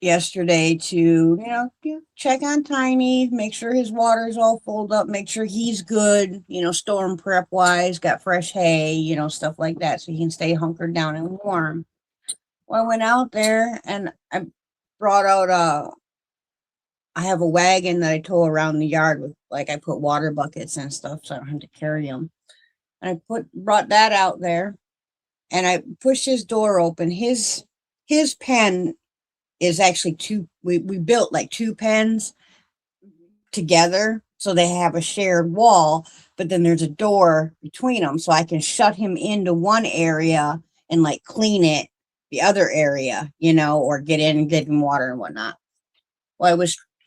yesterday to, you know, check on Tiny, make sure his water's all filled up, make sure he's good, you know, storm prep wise, got fresh hay, you know, stuff like that, so he can stay hunkered down and warm. Well, I went out there and I brought out I have a wagon that I tow around the yard with, like, I put water buckets and stuff so I don't have to carry them. And I brought that out there and I pushed his door open. His pen is actually we built like 2 pens together, so they have a shared wall, but then there's a door between them, so I can shut him into one area and like clean it the other area, you know, or get in and get him water and whatnot. Well,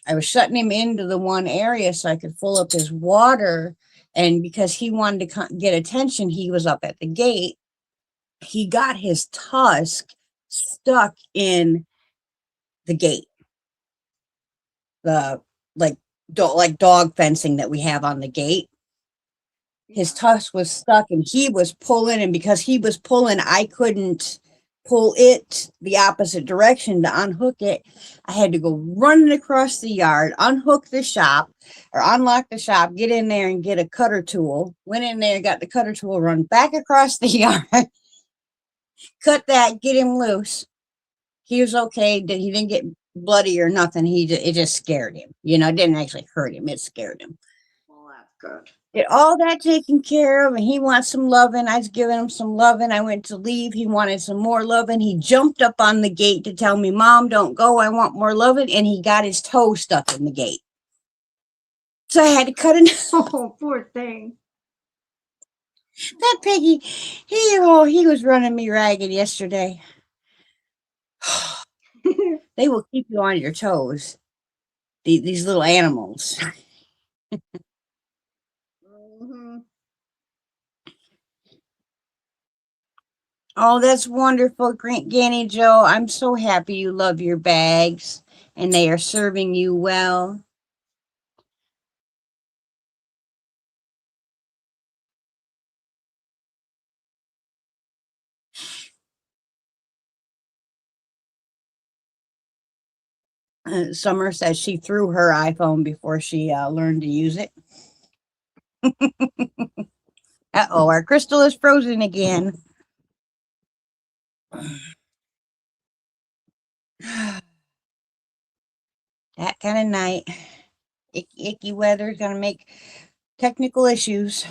I was shutting him into the one area so I could fill up his water, and because he wanted to get attention, he was up at the gate. He got his tusk stuck in the gate, the like dog fencing that we have on the gate. His tusk was stuck and he was pulling, and because he was pulling, I couldn't pull it the opposite direction to unhook it. I had to go running across the yard, unhook the shop or unlock the shop, get in there and get a cutter tool. Went in there, got the cutter tool, run back across the yard, cut that, get him loose. He was okay. He didn't get bloody or nothing. It just scared him. You know, it didn't actually hurt him. It scared him. Well, that's good. Get all that taken care of, and he wants some loving. I was giving him some loving. I went to leave. He wanted some more loving. He jumped up on the gate to tell me, Mom, don't go. I want more loving. And he got his toe stuck in the gate. So I had to cut it. Oh, poor thing. That piggy, he was running me ragged yesterday. They will keep you on your toes. These little animals. Mhm. Oh, that's wonderful, Granny Joe. I'm so happy you love your bags and they are serving you well. Summer says she threw her iPhone before she learned to use it. Uh-oh, our crystal is frozen again. That kind of night. Icky weather is going to make technical issues.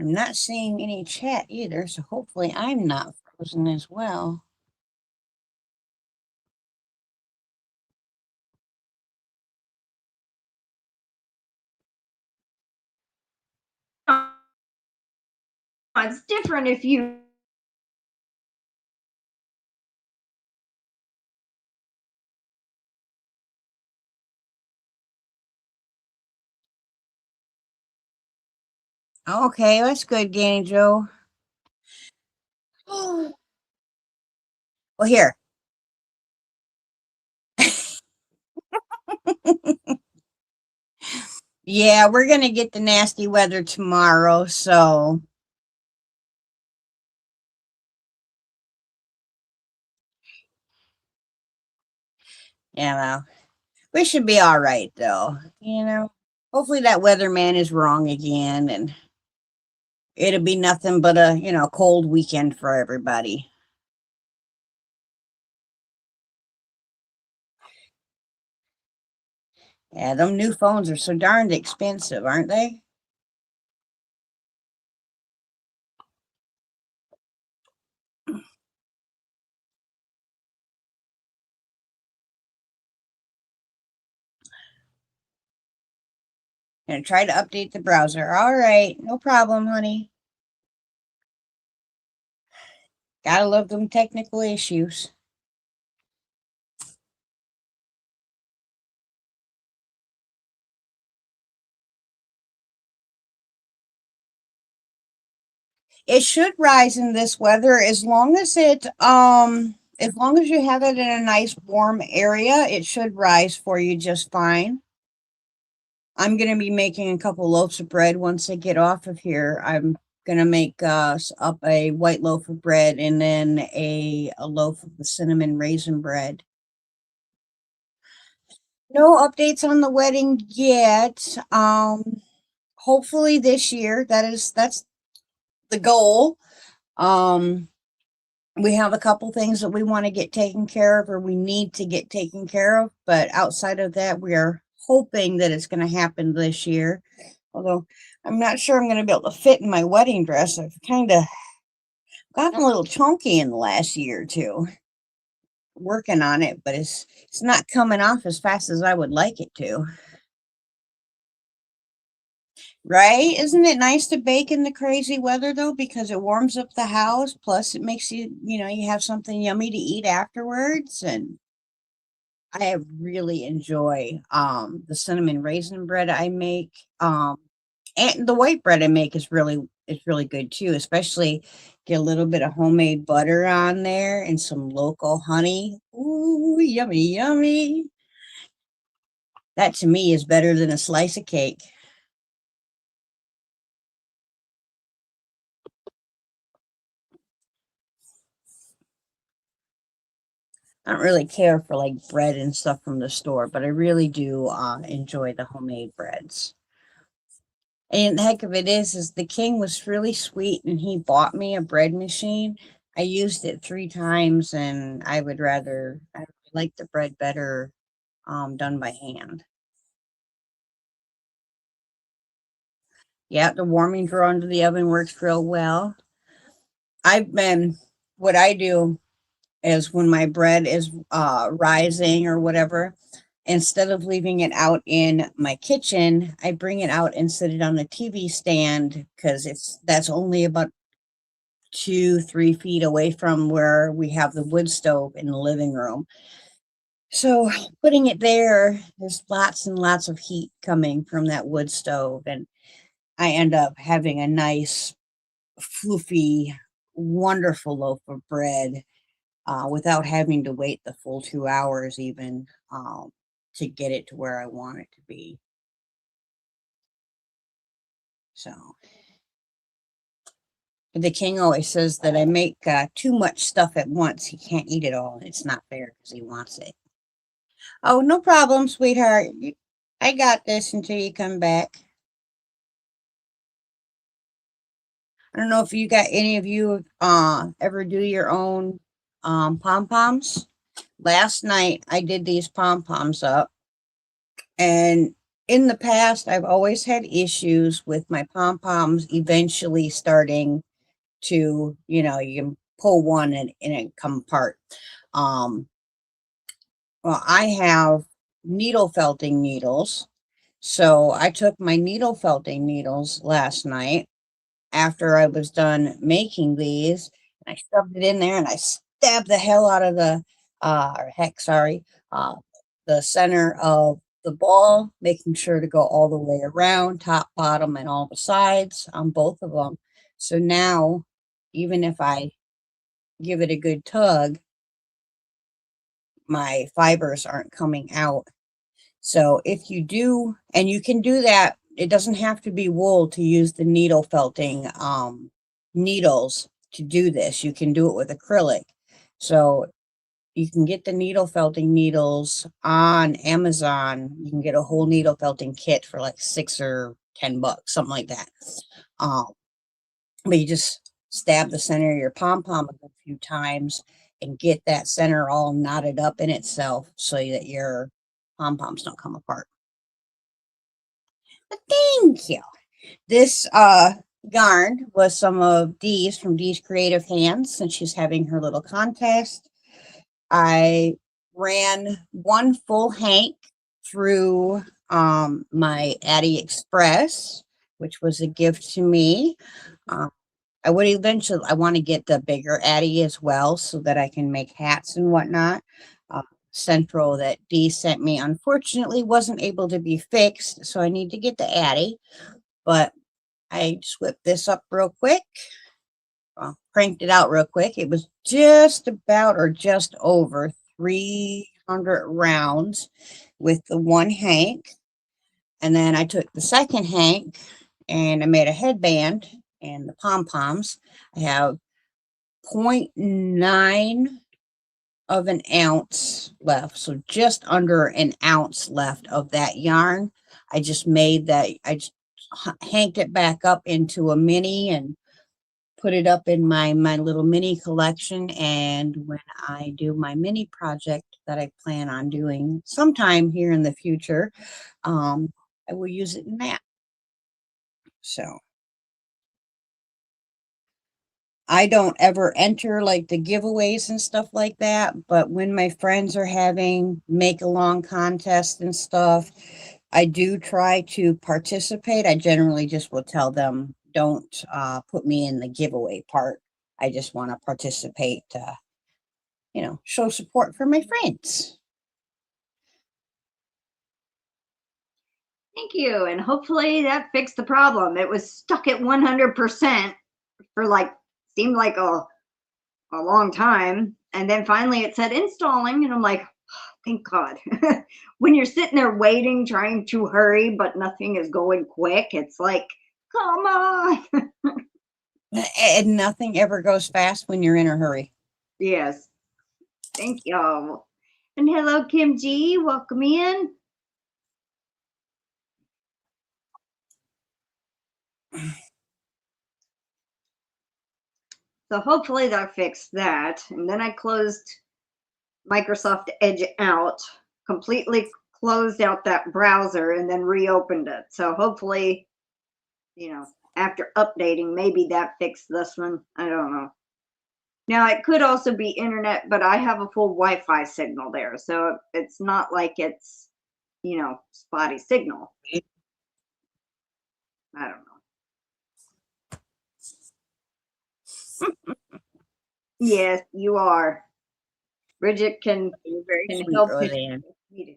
I'm not seeing any chat either, so hopefully I'm not frozen as well. It's different if you Okay, that's good, Granny Joe. Well, here. Yeah, we're going to get the nasty weather tomorrow, so. We should be all right, though. Hopefully that weatherman is wrong again, and it'll be nothing but a cold weekend for everybody. Yeah, them new phones are so darned expensive, aren't they? Gonna try to update the browser. All right, no problem, honey. Gotta love them technical issues. It should rise in this weather as long as as long as you have it in a nice warm area, it should rise for you just fine. I'm going to be making a couple loaves of bread once I get off of here. I'm going to make up a white loaf of bread and then a loaf of the cinnamon raisin bread. No updates on the wedding yet. Hopefully this year. That's the goal. We have a couple things that we want to get taken care of or we need to get taken care of, but outside of that, we are hoping that it's going to happen this year. Although I'm not sure I'm going to be able to fit in my wedding dress. I've kind of gotten a little chunky in the last year or two. Working on it, but it's not coming off as fast as I would like it to. Right? Isn't it nice to bake in the crazy weather though? Because it warms up the house. Plus it makes you have something yummy to eat afterwards. And I really enjoy the cinnamon raisin bread I make. And the white bread I make is really good too, especially get a little bit of homemade butter on there and some local honey. Ooh, yummy, yummy. That to me is better than a slice of cake. I don't really care for like bread and stuff from the store, but I really do enjoy the homemade breads. And the heck of it is the king was really sweet and he bought me a bread machine. I used it 3 times and I like the bread better done by hand. Yeah, the warming drawer under the oven works real well. What I do is when my bread is rising or whatever, instead of leaving it out in my kitchen, I bring it out and sit it on the TV stand because that's only about 2-3 feet away from where we have the wood stove in the living room. So putting it there's lots and lots of heat coming from that wood stove, and I end up having a nice, fluffy, wonderful loaf of bread without having to wait the full 2 hours even to get it to where I want it to be. So the king always says that I make too much stuff at once. He can't eat it all, and it's not fair because he wants it. Oh, no problem, sweetheart. I got this until you come back. I don't know if any of you ever do your own pom-poms. Last night I did these pom-poms up, and in the past I've always had issues with my pom-poms eventually starting to, you can pull one and it come apart. Well, I have needle felting needles, so I took my needle felting needles last night after I was done making these, and I shoved it in there and I stabbed the hell out of the the center of the ball, making sure to go all the way around, top, bottom, and all the sides on both of them. So now, even if I give it a good tug, my fibers aren't coming out. So if you do, and you can do that, it doesn't have to be wool to use the needle felting needles to do this. You can do it with acrylic. So you can get the needle felting needles on Amazon. You can get a whole needle felting kit for like $6 or $10, something like that. But you just stab the center of your pom-pom a few times and get that center all knotted up in itself so that your pom-poms don't come apart. But thank you. This yarn was some of Dee's from Dee's Creative Hands, since she's having her little contest. I ran one full hank through my Addie Express, which was a gift to me. I would eventually, I want to get the bigger Addie as well so that I can make hats and whatnot. Central that Dee sent me unfortunately wasn't able to be fixed, so I need to get the Addie. But I just whipped this up real quick. Cranked it out real quick. It was just about or just over 300 rounds with the one hank. And then I took the second hank and I made a headband and the pom-poms. I have 0.9 of an ounce left, so just under an ounce left of that yarn. I just made that, I just hanked it back up into a mini and put it up in my little mini collection. And when I do my mini project that I plan on doing sometime here in the future, I will use it in that. So I don't ever enter like the giveaways and stuff like that, but when my friends are having make-along contests and stuff, I do try to participate. I generally just will tell them, don't put me in the giveaway part. I just want to participate to, show support for my friends. Thank you. And hopefully that fixed the problem. It was stuck at 100% for seemed like a long time. And then finally it said installing. And I'm like, oh, thank God. When you're sitting there waiting, trying to hurry, but nothing is going quick, it's like, come on. And nothing ever goes fast when you're in a hurry. Yes. Thank you. And hello, KimG. Welcome in. So hopefully that fixed that. And then I closed Microsoft Edge out, completely closed out that browser and then reopened it. So hopefully you know, after updating, maybe that fixed this one. I don't know. Now, it could also be internet, but I have a full Wi-Fi signal there, so it's not like it's, you know, spotty signal. I don't know. Yes, you are. Bridget can Very sweet, help if Roseanne. needed.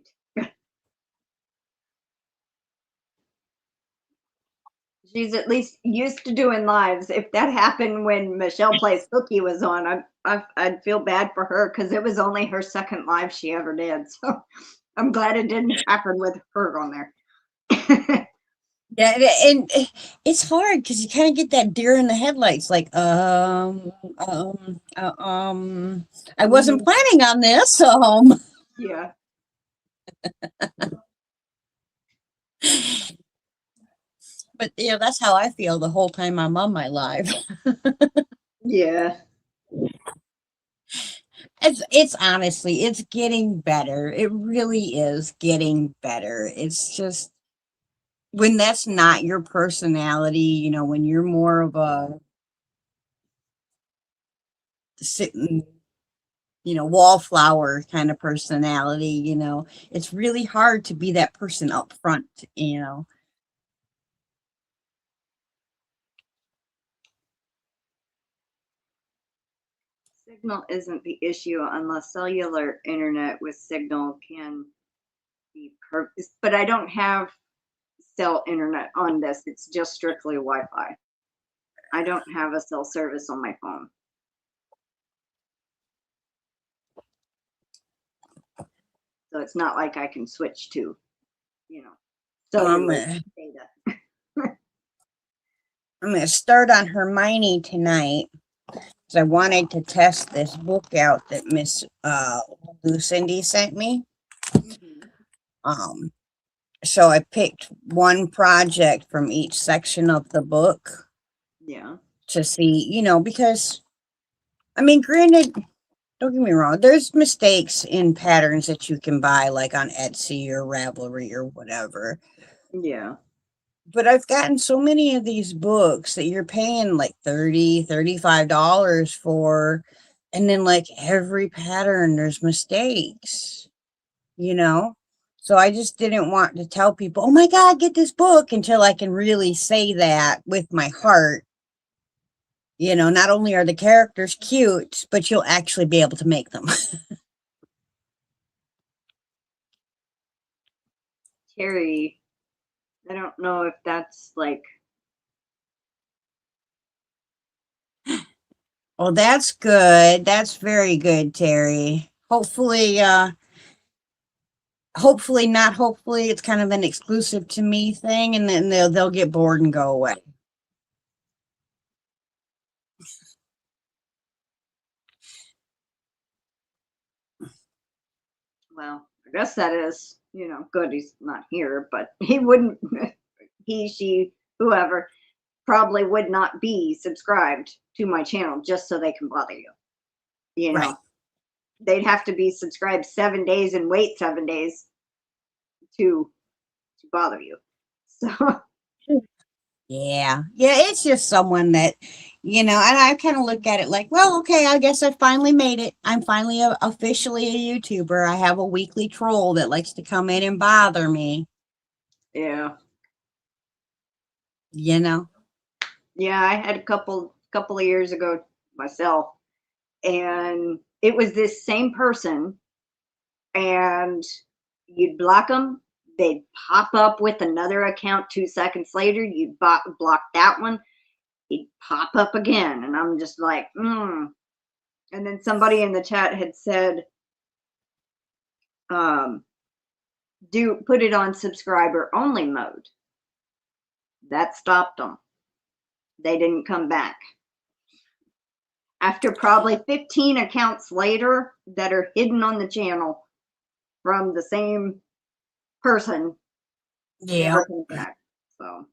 She's at least used to doing lives. If that happened when Michelle Plays Cookie was on, I'd feel bad for her because it was only her second live she ever did. So I'm glad it didn't happen with her on there. Yeah, and it's hard because you kind of get that deer in the headlights, like, I wasn't planning on this, Yeah. But yeah, that's how I feel the whole time I'm on my live. Yeah. It's honestly, it's getting better. It really is getting better. It's just when that's not your personality, you know, when you're more of a sitting, you know, wallflower kind of personality, you know, it's really hard to be that person up front, you know. Signal isn't the issue unless cellular internet with signal can be perfect. But I don't have cell internet on this. It's just strictly Wi-Fi. I don't have a cell service on my phone. So it's not like I can switch to, you know, cellular data. I'm gonna start on Hermione tonight because I wanted to test this book out that Miss Lucindy sent me. So I picked one project from each section of the book. Yeah. To see, you know, because I mean, granted, don't get me wrong, there's mistakes in patterns that you can buy like on Etsy or Ravelry or whatever. Yeah. But I've gotten so many of these books that you're paying like $30, $35 for, and then like every pattern there's mistakes, you know? So I just didn't want to tell people, oh my God, get this book, until I can really say that with my heart. You know, not only are the characters cute, but you'll actually be able to make them. Terry, I don't know if that's like. Well, that's good. That's very good, Terry. Hopefully, not hopefully, it's kind of an exclusive to me thing, and then they'll get bored and go away. Well, I guess that is, you know, good he's not here, but he wouldn't, he, she, whoever, probably would not be subscribed to my channel just so they can bother you. You know, Right. they'd have to be subscribed 7 days and wait 7 days to bother you. So Yeah. Yeah, it's just someone that, you know, and I kind of look at it like, well, okay, I guess I finally made it. I'm finally officially a YouTuber. I have a weekly troll that likes to come in and bother me. yeah. You know? Yeah, I had a couple of years ago myself, and it was this same person, and you'd block them, they'd pop up with another account 2 seconds later, you'd block that one, he'd pop up again, and I'm just like, And then somebody in the chat had said, do put it on subscriber only mode. That stopped them. They didn't come back. After probably 15 accounts later that are hidden on the channel from the same person, Yeah. never came back. So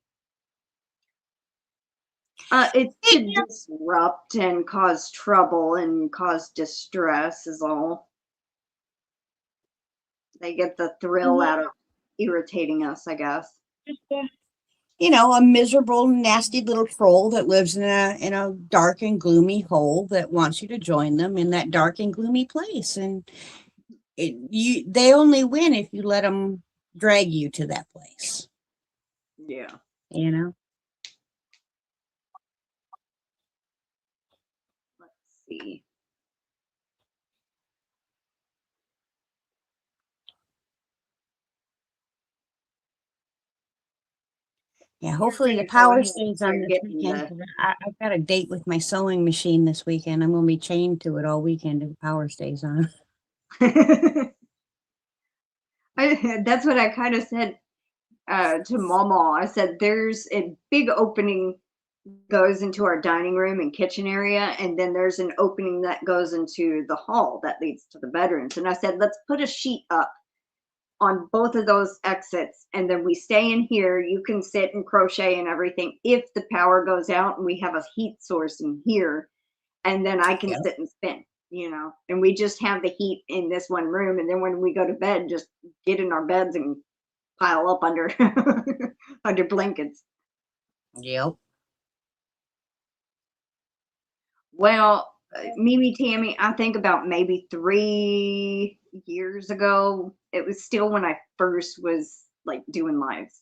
it's to disrupt and cause trouble and cause distress is all. They get the thrill out of irritating us, I guess. you know, a miserable, nasty little troll that lives in a dark and gloomy hole that wants you to join them in that dark and gloomy place. And they only win if you let them drag you to that place. Yeah. You know? Let's see. Yeah, hopefully the Go power ahead and stays start on this getting weekend. the 'Cause I've got a date with my sewing machine this weekend. I'm going to be chained to it all weekend if the power stays on. That's what I kind of said to Mama. I said, there's a big opening goes into our dining room and kitchen area, and then there's an opening that goes into the hall that leads to the bedrooms. And I said, let's put a sheet up on both of those exits, and then we stay in here. You can sit and crochet and everything if the power goes out, and we have a heat source in here, and then I can Yep. sit and spin, you know, and we just have the heat in this one room, and then when we go to bed, just get in our beds and pile up under under blankets. Yep. Well, MimiTammy, I think about maybe 3 years ago. It was still when I first was like doing lives.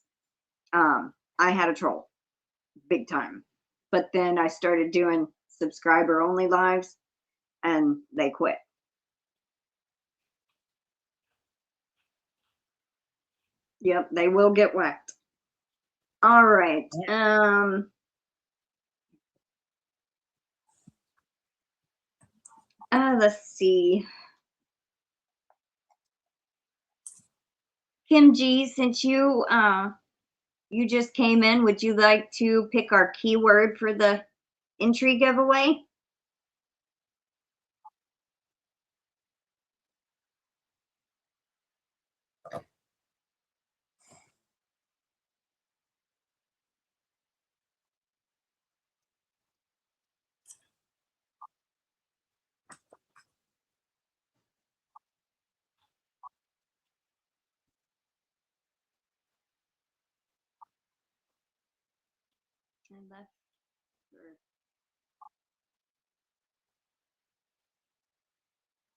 I had a troll, big time. But then I started doing subscriber only lives, and they quit. Yep, they will get whacked. All right. Let's see. KimG, since you just came in, would you like to pick our keyword for the entry giveaway?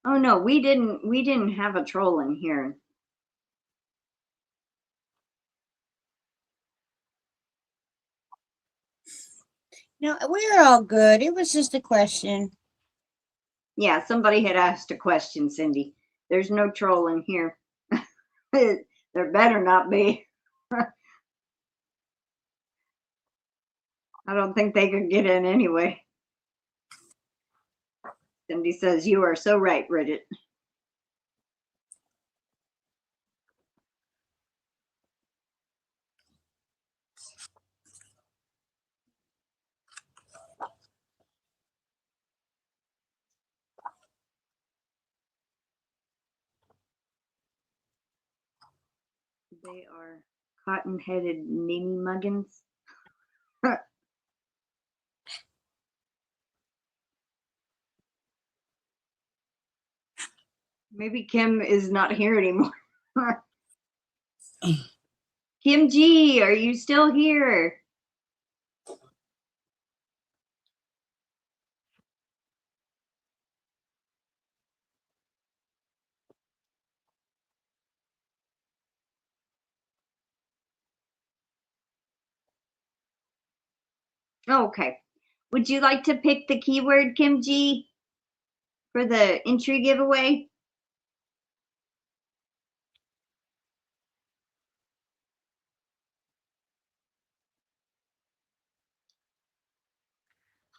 Oh no, we didn't have a troll in here. No, we're all good. It was just a question. Yeah, somebody had asked a question, Cindy. There's no troll in here. There better not be. I don't think they could get in anyway. Cindy says, you are so right, Bridget. They are cotton-headed ninny muggins. Maybe Kim is not here anymore. KimG, are you still here? Okay. Would you like to pick the keyword, KimG, for the entry giveaway?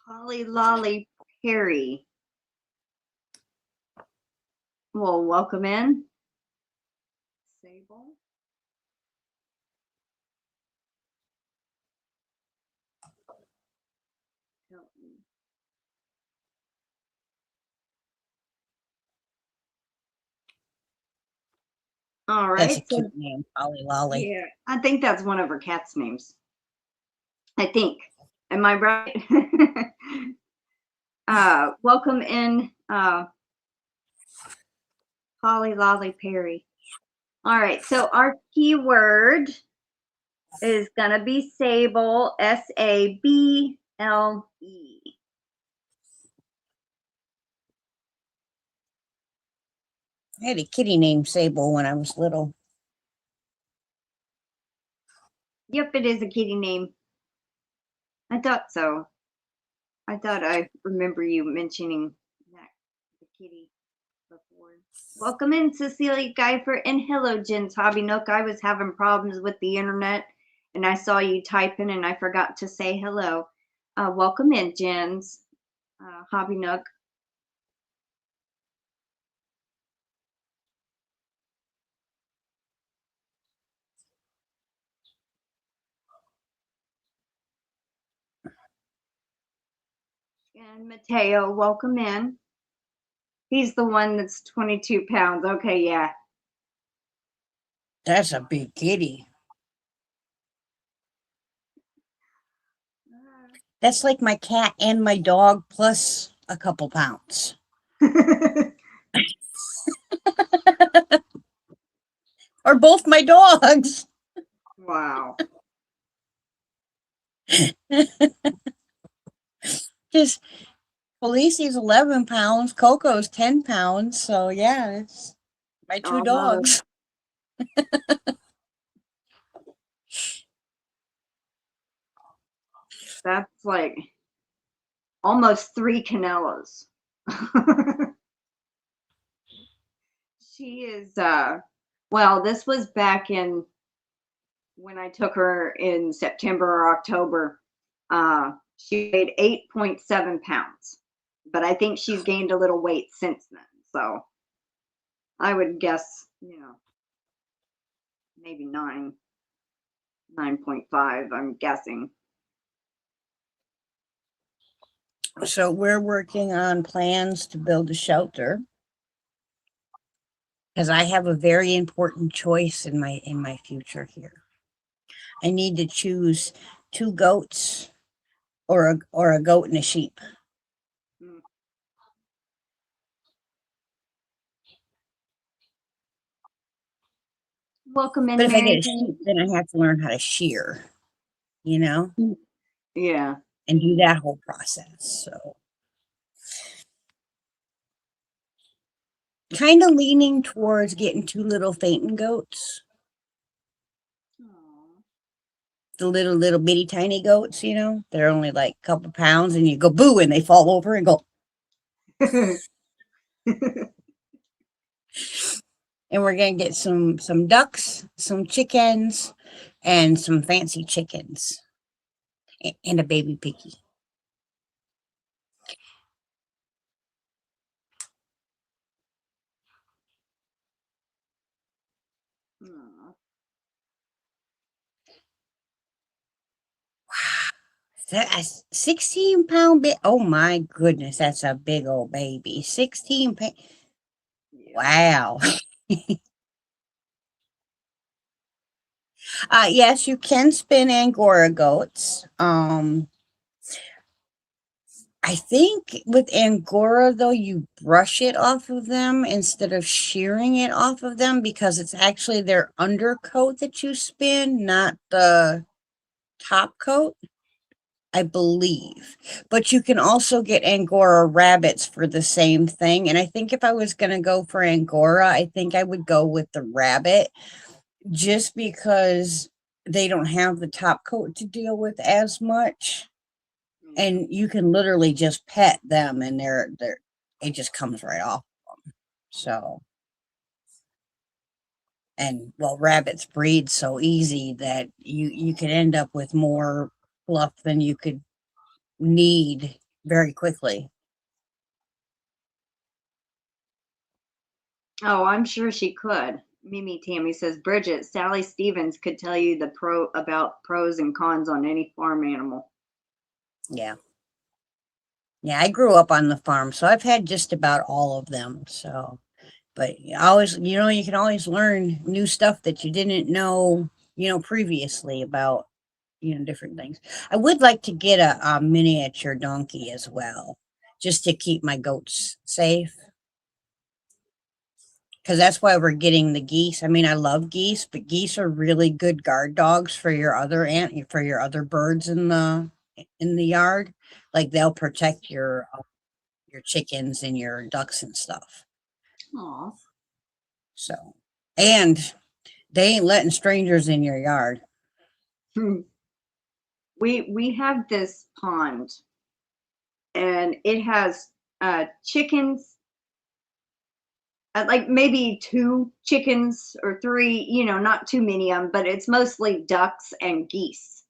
Holly Lolly Perry. Well, welcome in. Sable. All That's a right. So, cute name, Polly Lolly. yeah, I think that's one of her cat's names. I think. Am I right? Welcome in, Holly Lolly Perry. All right. So our keyword is going to be Sable, S-A-B-L-E. I had a kitty named Sable when I was little. Yep, it is a kitty name. I thought so. I thought I remember you mentioning that the kitty before. Welcome in, Cecilia Geifer, and hello, Jen's Hobby Nook. I was having problems with the internet, and I saw you typing, and I forgot to say hello. Welcome in, Jen's Hobby Nook. And Mateo, welcome in. He's the one that's 22 pounds. Okay, yeah. That's a big kitty. That's like my cat and my dog plus a couple pounds. Or both my dogs. Wow. Because Felici's 11 pounds, Coco's 10 pounds. So, yeah, it's my two dogs. That's like almost 3 Canellas. She is, well, this was back in when I took her in September or October. She weighed 8.7 pounds, but I think she's gained a little weight since then. So I would guess, you know, maybe 9.5, I'm guessing. So we're working on plans to build a shelter because I have a very important choice in my future here. I need to choose 2 goats or a goat and a sheep. Welcome in, but if I Mary get a sheep, then I have to learn how to shear, you know? Yeah. And do that whole process. So kind of leaning towards getting 2 little fainting goats. Aww. The little bitty tiny goats, you know? They're only like a couple pounds and you go boo and they fall over and go. And we're going to get some ducks, some chickens, and some fancy chickens. And a baby piggy. Wow. That's 16-pound bit. Oh my goodness, that's a big old baby. 16 pounds. Yeah. Wow. Yes, you can spin Angora goats. I think with Angora, though, you brush it off of them instead of shearing it off of them because it's actually their undercoat that you spin, not the top coat, I believe. But you can also get Angora rabbits for the same thing. And I think if I was going to go for Angora, I think I would go with the rabbit just because they don't have the top coat to deal with as much. And you can literally just pet them and it just comes right off of them. So, and well, rabbits breed so easy that you could end up with more fluff than you could need very quickly. Oh, I'm sure she could. MimiTammy says, Bridget, Sally Stevens could tell you about pros and cons on any farm animal. Yeah. Yeah, I grew up on the farm, so I've had just about all of them. So, but you can always learn new stuff that you didn't know, previously about, different things. I would like to get a miniature donkey as well, just to keep my goats safe. because that's why we're getting the geese. I mean, I love geese, but geese are really good guard dogs for your other birds in the yard. Like they'll protect your chickens and your ducks and stuff. Aw. So, and they ain't letting strangers in your yard. We have this pond, and it has chickens, like maybe 2 chickens or 3, not too many of them, but it's mostly ducks and geese.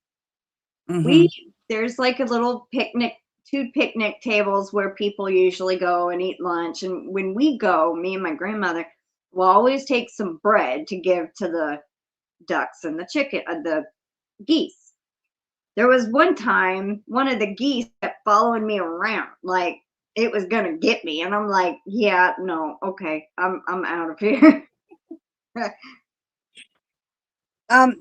Mhm. There's like a little picnic, 2 picnic tables where people usually go and eat lunch. And when we go, me and my grandmother will always take some bread to give to the ducks and the geese. There was one time one of the geese kept following me around like it was gonna get me, and I'm like, yeah, no, okay, I'm out of here.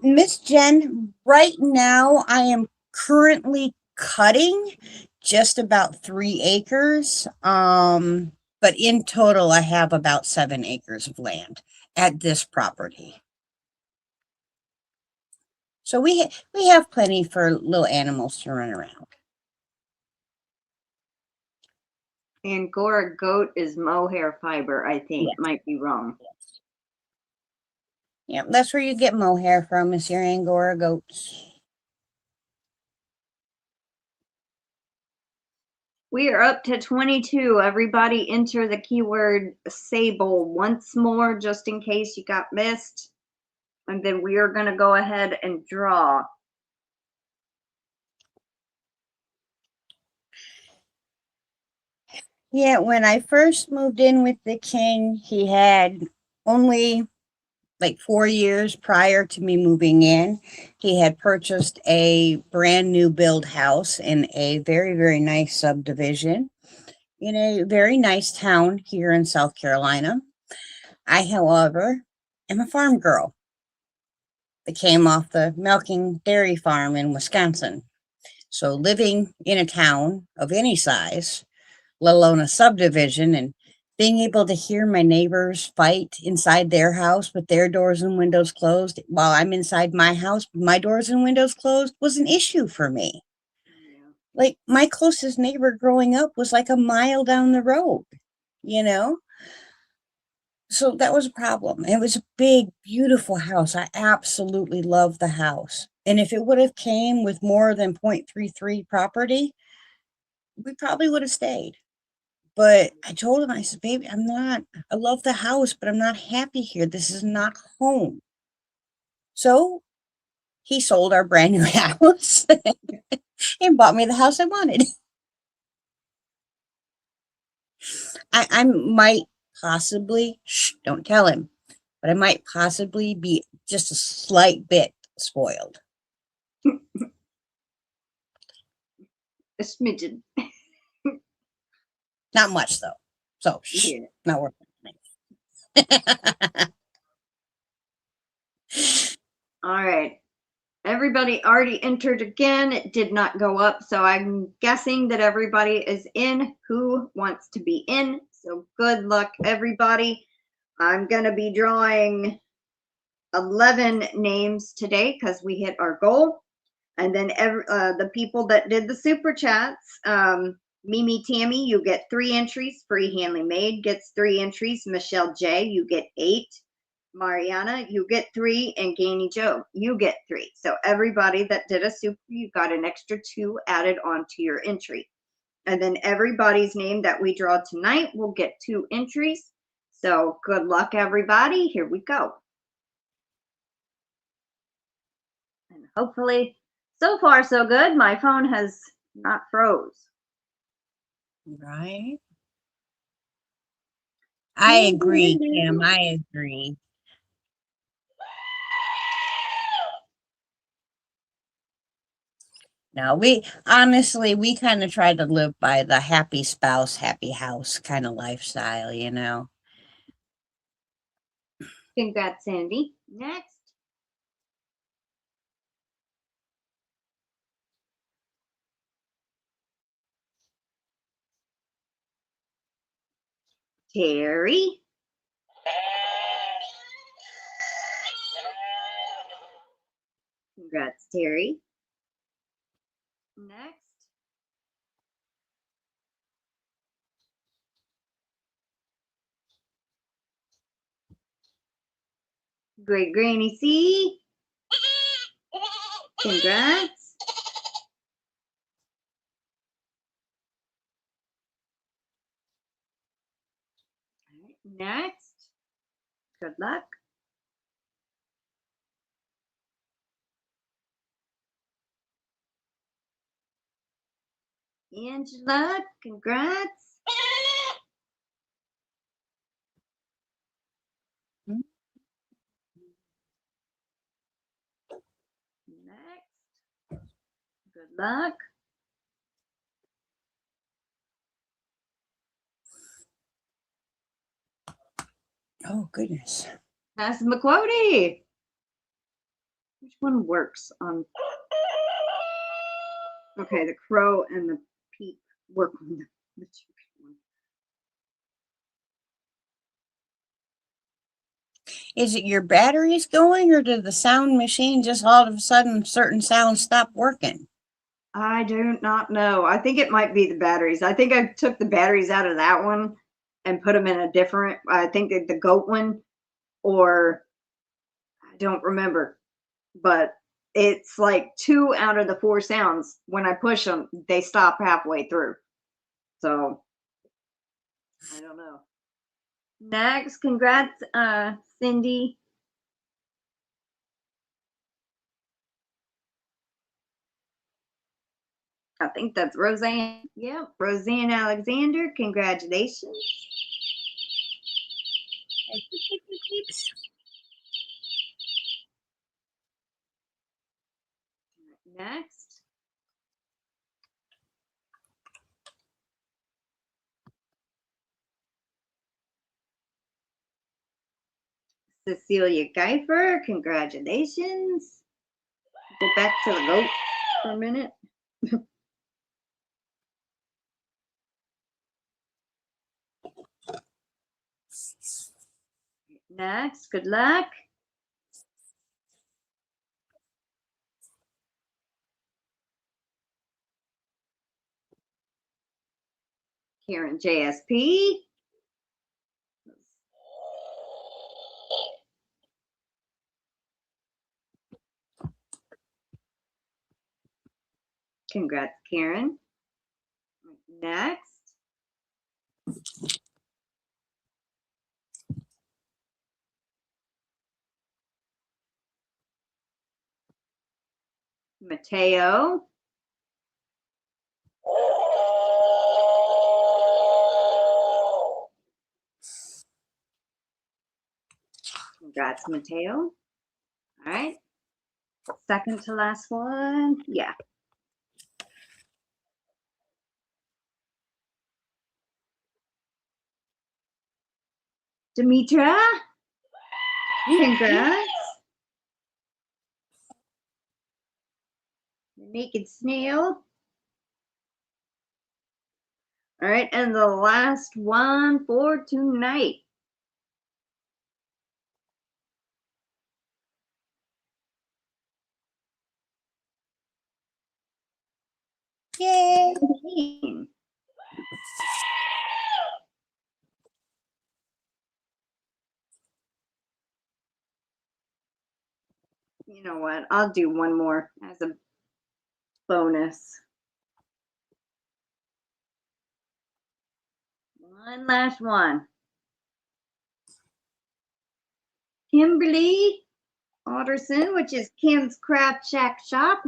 Miss Jen, right now I am currently cutting just about 3 acres. But in total I have about 7 acres of land at this property. So we have plenty for little animals to run around. Angora goat is mohair fiber, I think. Yes. Might be wrong. Yeah, that's where you get mohair from, is your Angora goats. We are up to 22. Everybody enter the keyword sable once more, just in case you got missed. And then we are going to go ahead and draw. Yeah, when I first moved in with the king, he had only like 4 years prior to me moving in, he had purchased a brand new build house in a very, very nice subdivision in a very nice town here in South Carolina. I, however, am a farm girl that came off the milking dairy farm in Wisconsin. So living in a town of any size, let alone a subdivision, and being able to hear my neighbors fight inside their house with their doors and windows closed while I'm inside my house with my doors and windows closed was an issue for me. Like my closest neighbor growing up was like a mile down the road, you know? So that was a problem. It was a big, beautiful house. I absolutely loved the house. And if it would have came with more than 0.33 property, we probably would have stayed. But I told him, I said, baby, I love the house, but I'm not happy here. This is not home. So he sold our brand new house and bought me the house I wanted. I might possibly, don't tell him, but I might possibly be just a slight bit spoiled. A smidgen. Not much, though. So, Yeah. not worth it. All right. Everybody already entered again. It did not go up. So I'm guessing that everybody is in who wants to be in. So good luck, everybody. I'm going to be drawing 11 names today because we hit our goal. And then the people that did the super chats, MimiTammy, you get 3 entries. Freehandly Made gets 3 entries. MichelleJ, you get 8. Mariana, you get 3, and Gainy Joe, you get 3. So everybody that did a super, you got an extra 2 added onto your entry. And then everybody's name that we draw tonight will get 2 entries. So good luck, everybody. Here we go. And hopefully, so far so good. My phone has not froze. Right? I agree, Kim. I agree. No, we honestly, we kind of try to live by the happy spouse, happy house kind of lifestyle, you know. Congrats, Sandy. Next. Terry. Congrats, Terry. Next. Great Granny C. Congrats. All right, next. Good luck. Angela, congrats. Next. Good luck. Oh, goodness. That's McQuody. Which one works on? Okay, the crow and the peep work on the chicken one. Is it your batteries going, or did the sound machine just all of a sudden certain sounds stop working? I do not know. I think it might be the batteries. I think I took the batteries out of that one and put them in a different, I think the goat one, or I don't remember. But it's like 2 out of the 4 sounds. When I push them, they stop halfway through. So I don't know. Next, congrats, Cindy. I think that's Roseanne. Yep, RoseannAlexander. Congratulations. Next. Cecilia Geifer. Congratulations. Go back to the goat for a minute. Next, good luck. Karen JSP. Congrats, Karen. Next. Mateo. Congrats, Mateo. All right. Second to last one. Yeah. Demetra. Congrats. Naked Snail. All right. And the last one for tonight. Yay! You know what? I'll do one more as a bonus. One last one. Kimberly Alderson, which is Kim's Craft Shack Shop.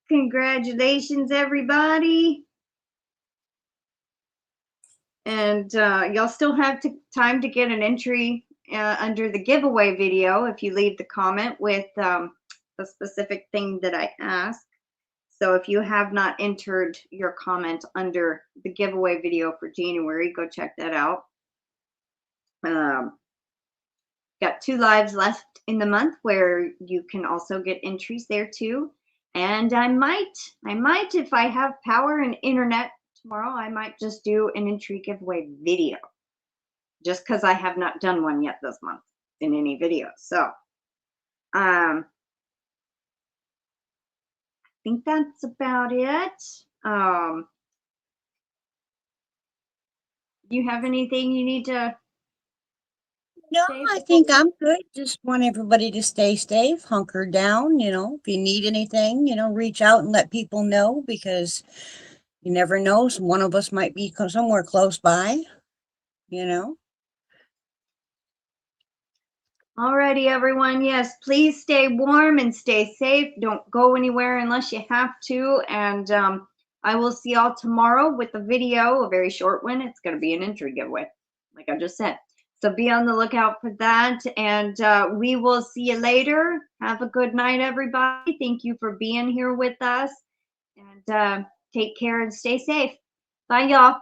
Congratulations, everybody. And y'all still have time to get an entry under the giveaway video if you leave the comment with the specific thing that I asked. So if you have not entered your comment under the giveaway video for January, go check that out. Got 2 lives left in the month where you can also get entries there too. And I might, if I have power and internet tomorrow, I might just do an entry giveaway video. just because I have not done one yet this month in any videos. So I think that's about it. Do you have anything you need to No, say I before think we- I'm good. Just want everybody to stay safe, hunker down, you know, if you need anything, you know, reach out and let people know, because you never know, one of us might be somewhere close by, you know. Alrighty, everyone. Yes, please stay warm and stay safe. Don't go anywhere unless you have to. And I will see y'all tomorrow with a video, a very short one. It's going to be an entry giveaway, like I just said. So be on the lookout for that. And we will see you later. Have a good night, everybody. Thank you for being here with us. And take care and stay safe. Bye, y'all.